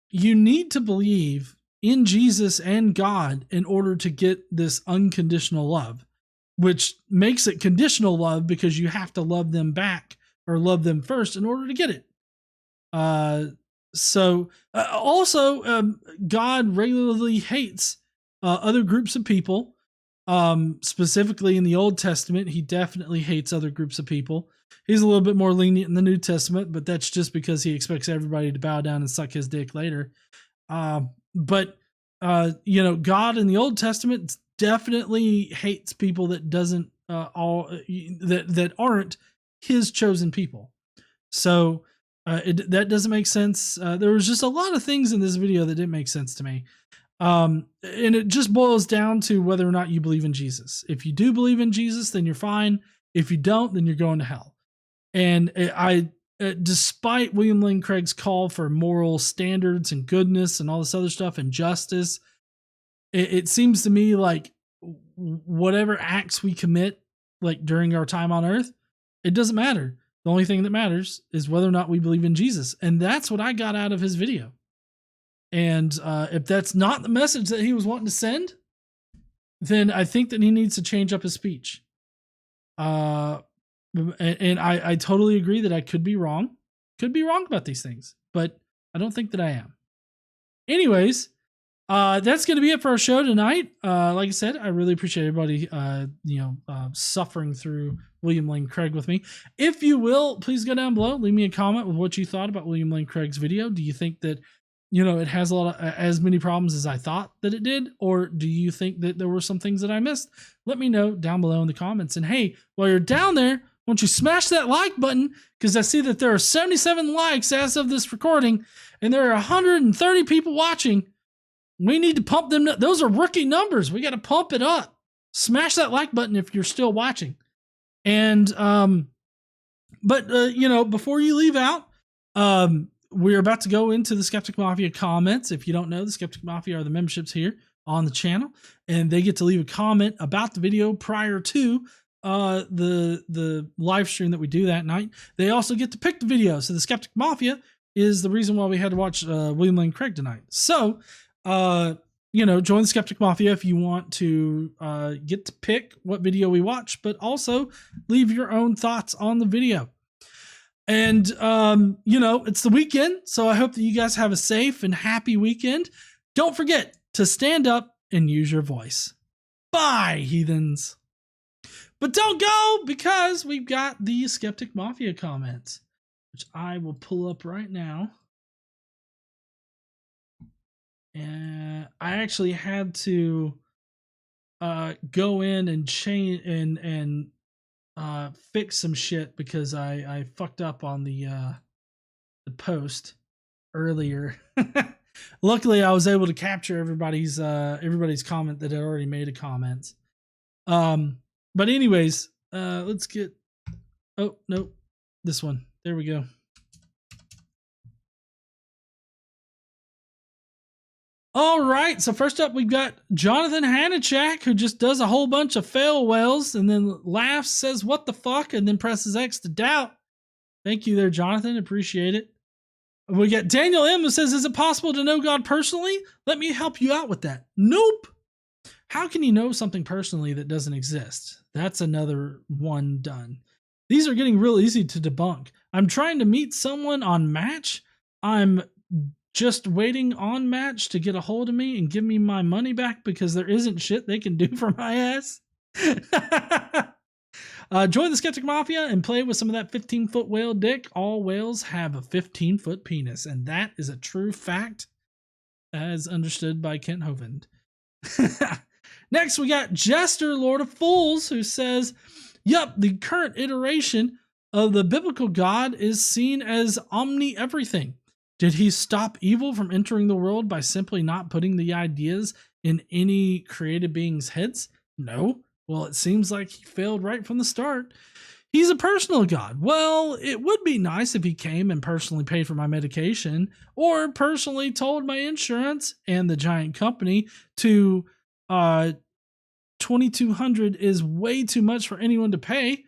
you need to believe in Jesus and God in order to get this unconditional love, which makes it conditional love because you have to love them back or love them first in order to get it. Also, God regularly hates other groups of people. Specifically in the Old Testament, he definitely hates other groups of people. He's a little bit more lenient in the New Testament, but that's just because he expects everybody to bow down and suck his dick later. But God in the Old Testament definitely hates people that that aren't his chosen people. So That doesn't make sense. There was just a lot of things in this video that didn't make sense to me. And it just boils down to whether or not you believe in Jesus. If you do believe in Jesus, then you're fine. If you don't, then you're going to hell. And despite William Lane Craig's call for moral standards and goodness and all this other stuff and justice, it seems to me like whatever acts we commit, like during our time on earth, it doesn't matter. The only thing that matters is whether or not we believe in Jesus. And that's what I got out of his video. And if that's not the message that he was wanting to send, then I think that he needs to change up his speech. And I totally agree that I could be wrong. Could be wrong about these things, but I don't think that I am. Anyways, that's going to be it for our show tonight. Like I said, I really appreciate everybody, suffering through William Lane Craig with me. If you will, please go down below, leave me a comment with what you thought about William Lane Craig's video. Do you think that, it has as many problems as I thought that it did? Or do you think that there were some things that I missed? Let me know down below in the comments. And hey, while you're down there, why don't you smash that like button? Because I see that there are 77 likes as of this recording, and there are 130 people watching. We need to pump them. Those are rookie numbers. We got to pump it up. Smash that like button if you're still watching. And, before you leave out, we're about to go into the Skeptic Mafia comments. If you don't know, the Skeptic Mafia are the memberships here on the channel, and they get to leave a comment about the video prior to the live stream that we do that night. They also get to pick the video. So the Skeptic Mafia is the reason why we had to watch William Lane Craig tonight. So, join the Skeptic Mafia if you want to get to pick what video we watch, but also leave your own thoughts on the video. And, it's the weekend, so I hope that you guys have a safe and happy weekend. Don't forget to stand up and use your voice. Bye, heathens. But don't go, because we've got the Skeptic Mafia comments, which I will pull up right now. And I actually had to go in and change and fix some shit because I fucked up on the post earlier. Luckily, I was able to capture everybody's comment that had already made a comment. But anyways, let's get. Oh nope, this one. There we go. All right, so first up, we've got Jonathan Hanachak, who just does a whole bunch of fail wells and then laughs, says, "What the fuck?" and then presses X to doubt. Thank you there, Jonathan. Appreciate it. We got Daniel M, who says, "Is it possible to know God personally? Let me help you out with that." Nope. How can you know something personally that doesn't exist? That's another one done. These are getting real easy to debunk. I'm trying to meet someone on Match. I'm just waiting on Match to get a hold of me and give me my money back because there isn't shit they can do for my ass. Join the Skeptic Mafia and play with some of that 15-foot whale dick. All whales have a 15-foot penis, and that is a true fact as understood by Kent Hovind. Next, we got Jester, Lord of Fools, who says, "Yup, the current iteration of the biblical God is seen as omni-everything. Did he stop evil from entering the world by simply not putting the ideas in any created being's heads? No. Well, it seems like he failed right from the start. He's a personal God. Well, it would be nice if he came and personally paid for my medication or personally told my insurance and the giant company to $2,200 is way too much for anyone to pay.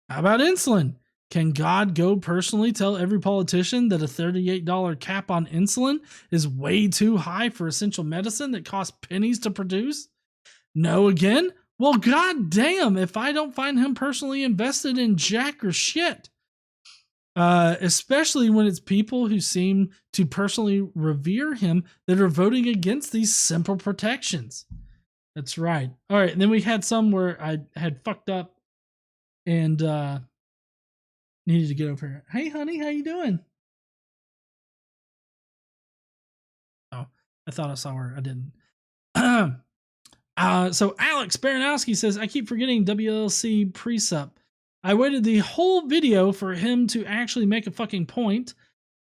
How about insulin? Can God go personally tell every politician that a $38 cap on insulin is way too high for essential medicine that costs pennies to produce? No again? Well, goddamn if I don't find him personally invested in jack or shit. Especially when it's people who seem to personally revere him that are voting against these simple protections." That's right. All right, and then we had some where I had fucked up and needed to get over here. Hey, honey, how you doing? Oh, I thought I saw her. I didn't. So Alex Baranowski says, "I keep forgetting WLC Presup. I waited the whole video for him to actually make a fucking point.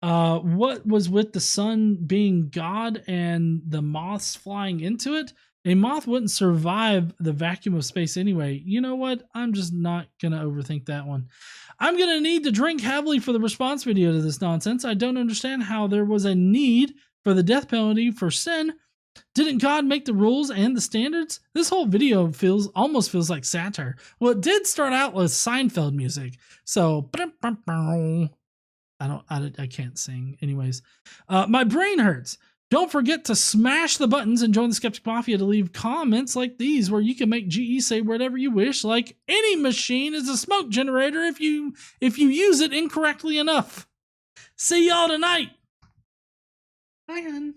What was with the sun being God and the moths flying into it? A moth wouldn't survive the vacuum of space anyway. You know what? I'm just not going to overthink that one. I'm going to need to drink heavily for the response video to this nonsense. I don't understand how there was a need for the death penalty for sin. Didn't God make the rules and the standards? This whole video almost feels like satire. Well, it did start out with Seinfeld music. So I can't sing. Anyways, my brain hurts. Don't forget to smash the buttons and join the Skeptic Mafia to leave comments like these where you can make GE say whatever you wish, like any machine is a smoke generator if you use it incorrectly enough. See y'all tonight. Hi, hon.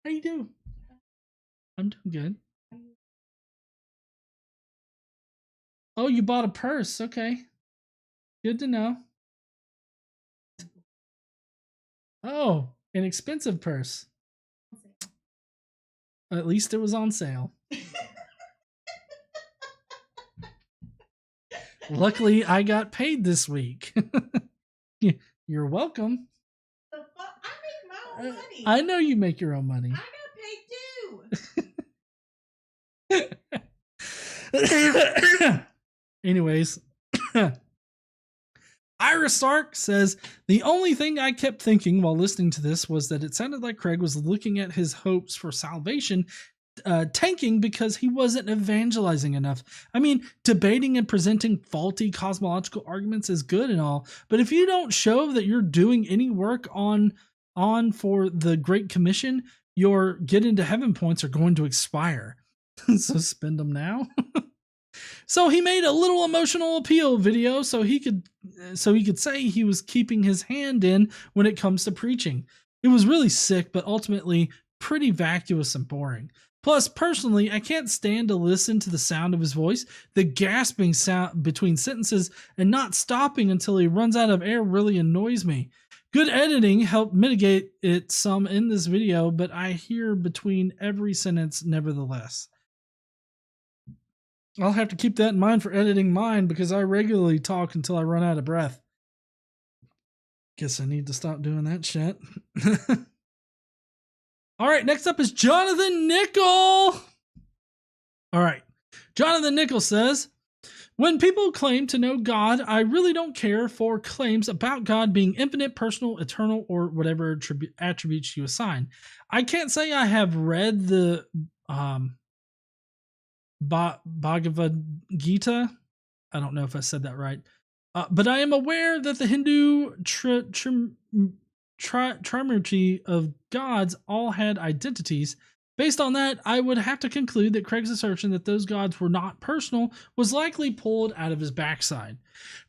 How you doing? I'm doing good. Oh, you bought a purse. Okay. Good to know. Oh, an expensive purse. At least it was on sale. Luckily, I got paid this week. You're welcome.
I make my own money.
I know you make your own money.
I got paid too.
Anyways. Ira Stark says, the only thing I kept thinking while listening to this was that it sounded like Craig was looking at his hopes for salvation tanking because he wasn't evangelizing enough. I mean, debating and presenting faulty cosmological arguments is good and all, but if you don't show that you're doing any work on for the Great Commission, your get into heaven points are going to expire. So spend them now. So he made a little emotional appeal video so he could say he was keeping his hand in when it comes to preaching. It was really sick, but ultimately pretty vacuous and boring. Plus, personally, I can't stand to listen to the sound of his voice. The gasping sound between sentences and not stopping until he runs out of air really annoys me. Good editing helped mitigate it some in this video, but I hear between every sentence nevertheless. I'll have to keep that in mind for editing mine because I regularly talk until I run out of breath. Guess I need to stop doing that shit. All right, next up is Jonathan Nickel. All right, Jonathan Nickel says, when people claim to know God, I really don't care for claims about God being infinite, personal, eternal, or whatever attributes you assign. I can't say I have read the Bhagavad Gita. I don't know if I said that right. But I am aware that the Hindu trimurti of gods all had identities. Based on that, I would have to conclude that Craig's assertion that those gods were not personal was likely pulled out of his backside.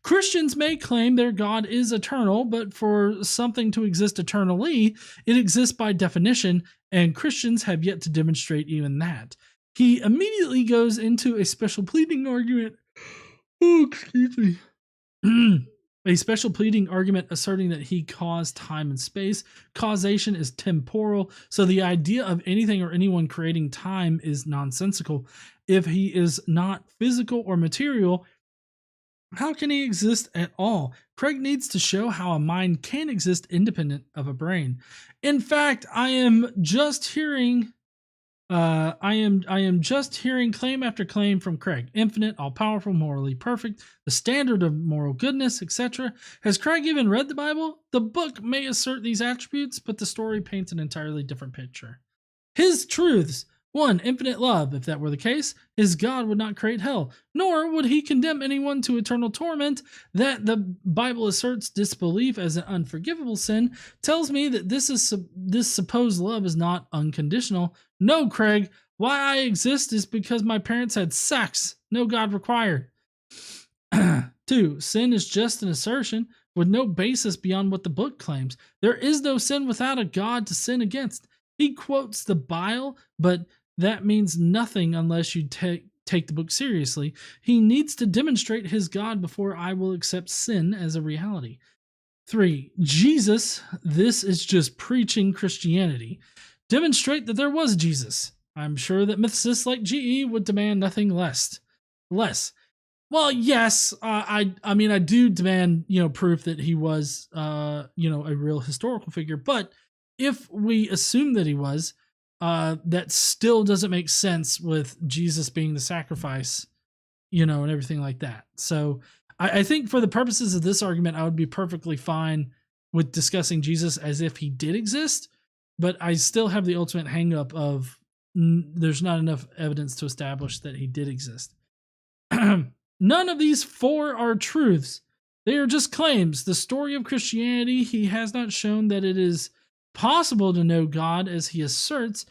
Christians may claim their God is eternal, but for something to exist eternally, it exists by definition, and Christians have yet to demonstrate even that. He immediately goes into a special pleading argument. Oh, excuse me. A special pleading argument asserting that he caused time and space. Causation is temporal, so the idea of anything or anyone creating time is nonsensical. If he is not physical or material, how can he exist at all? Craig needs to show how a mind can exist independent of a brain. In fact, I am just hearing claim after claim from Craig. Infinite, all-powerful, morally perfect, the standard of moral goodness, etc. Has Craig even read the Bible? The book may assert these attributes, but the story paints an entirely different picture. His truths. 1. Infinite love. If that were the case, his God would not create hell, nor would he condemn anyone to eternal torment. That the Bible asserts disbelief as an unforgivable sin tells me that this supposed love is not unconditional. No, Craig, why I exist is because my parents had sex. No God required. 2. Sin is just an assertion with no basis beyond what the book claims. There is no sin without a God to sin against. He quotes the Bible, but that means nothing unless you take the book seriously. He needs to demonstrate his God before I will accept sin as a reality. 3. Jesus, this is just preaching Christianity. Demonstrate that there was Jesus. I'm sure that mythicists like GE would demand nothing less. Well, yes, I mean, I do demand, proof that he was, a real historical figure. But if we assume that he was, that still doesn't make sense with Jesus being the sacrifice, and everything like that. So I think for the purposes of this argument, I would be perfectly fine with discussing Jesus as if he did exist. But I still have the ultimate hangup of there's not enough evidence to establish that he did exist. None of these four are truths. They are just claims. The story of Christianity, he has not shown that it is possible to know God as he asserts.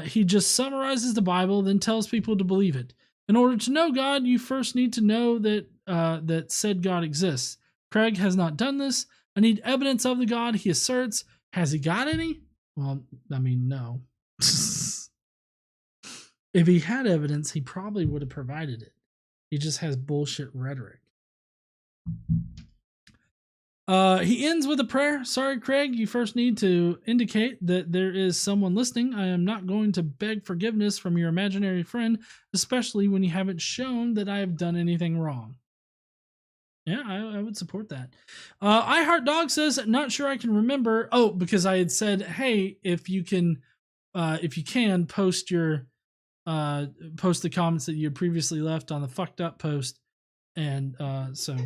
He just summarizes the Bible, then tells people to believe it. In order to know God, you first need to know that that said God exists. Craig has not done this. I need evidence of the God he asserts. Has he got any? Well, I mean, no. If he had evidence, he probably would have provided it. He just has bullshit rhetoric. He ends with a prayer. Sorry, Craig, you first need to indicate that there is someone listening. I am not going to beg forgiveness from your imaginary friend, especially when you haven't shown that I have done anything wrong. Yeah, I would support that. I Heart Dog says, not sure I can remember. Oh, because I had said, hey, if you can post your post the comments that you had previously left on the fucked up post. And so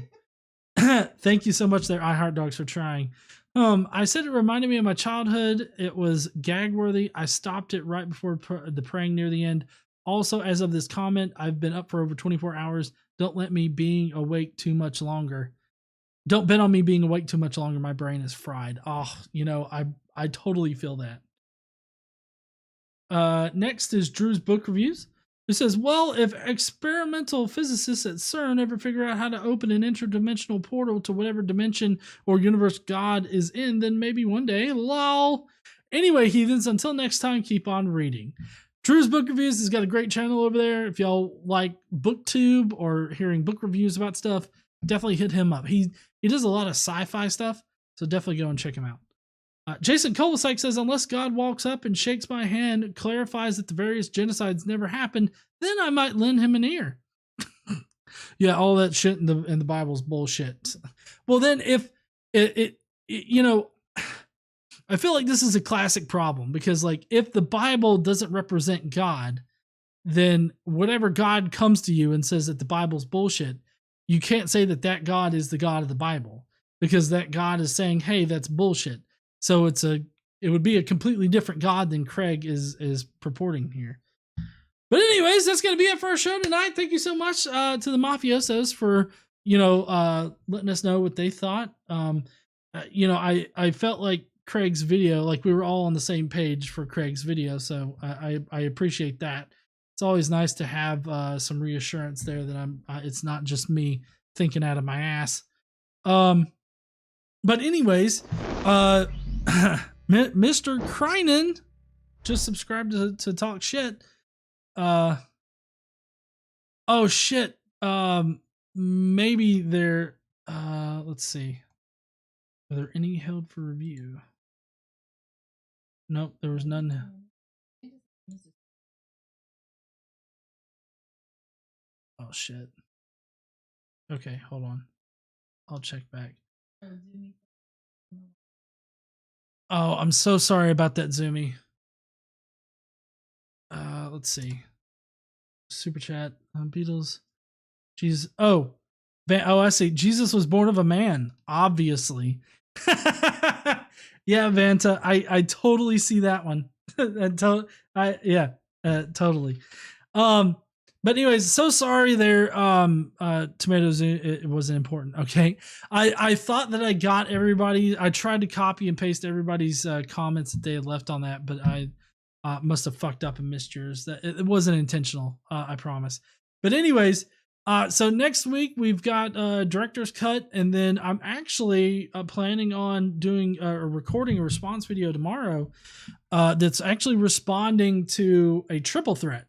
thank you so much there, I Heart Dogs, for trying. I said it reminded me of my childhood. It was gag worthy. I stopped it right before the praying near the end. Also, as of this comment, I've been up for over 24 hours. Don't let me being awake too much longer. Don't bet on me being awake too much longer. My brain is fried. Oh, I totally feel that. Next is Drew's book reviews. It says, well, if experimental physicists at CERN ever figure out how to open an interdimensional portal to whatever dimension or universe God is in, then maybe one day, lol. Anyway, heathens, until next time, keep on reading. Drew's Book Reviews has got a great channel over there. If y'all like BookTube or hearing book reviews about stuff, definitely hit him up. He does a lot of sci-fi stuff, so definitely go and check him out. Jason Kovacic says, unless God walks up and shakes my hand, clarifies that the various genocides never happened, then I might lend him an ear. Yeah, all that shit in the Bible's bullshit. Well, then if it I feel like this is a classic problem because, like, if the Bible doesn't represent God, then whatever God comes to you and says that the Bible's bullshit, you can't say that that God is the God of the Bible because that God is saying, hey, that's bullshit. So it would be a completely different God than Craig is purporting here. But anyways, that's going to be it for our show tonight. Thank you so much to the Mafiosos for, letting us know what they thought. I felt like Craig's video, like we were all on the same page for Craig's video. So I appreciate that. It's always nice to have some reassurance there that it's not just me thinking out of my ass. But anyways, Mr. Kreinen just subscribed to talk shit. Oh shit. Maybe they're let's see. Are there any held for review? Nope, there was none. Oh shit. Okay, hold on. I'll check back. Oh, I'm so sorry about that, Zoomy. Let's see. Super chat. Beatles. Jesus. Oh, I see. Jesus was born of a man, obviously. Yeah, Vanta. I totally see that one. Totally. But anyways, so sorry there. Tomatoes, it wasn't important. Okay. I thought that I got everybody. I tried to copy and paste everybody's comments that they had left on that, but I must have fucked up and missed yours. That it wasn't intentional. I promise. But anyways, so next week we've got director's cut, and then I'm actually planning on doing or recording a response video tomorrow that's actually responding to a triple threat.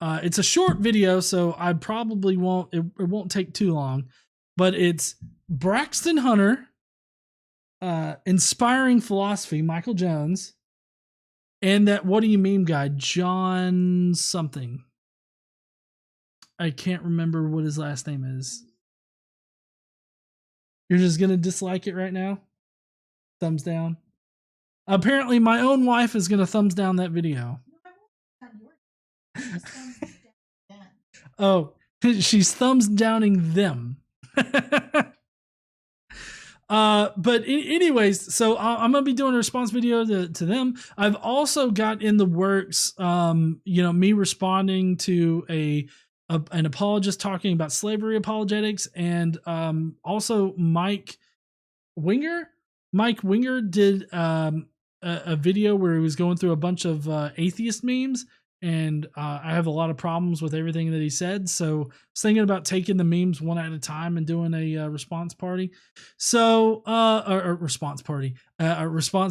It's a short video, so I probably won't. It won't take too long, but it's Braxton Hunter, Inspiring Philosophy, Michael Jones, and that What Do You Meme guy, John something. I can't remember what his last name is. You're just gonna dislike it right now? Thumbs down. Apparently, my own wife is gonna thumbs down that video. Oh, she's thumbs downing them. But anyways, so I'm gonna be doing a response video to them. I've also got in the works, me responding to an apologist talking about slavery apologetics, and also Mike Winger did a video where he was going through a bunch of atheist memes, and I have a lot of problems with everything that he said. So I was thinking about taking the memes one at a time and doing a response party. So a response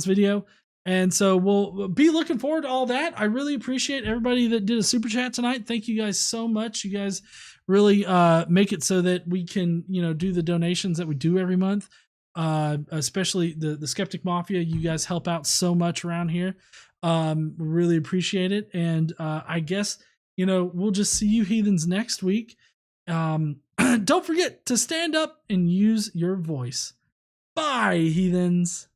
video. And so we'll be looking forward to all that. I really appreciate everybody that did a super chat tonight. Thank you guys so much. You guys really make it so that we can, do the donations that we do every month. Especially the Skeptic Mafia. You guys help out so much around here. Really appreciate it. And I guess, we'll just see you heathens next week. Don't forget to stand up and use your voice. Bye, heathens.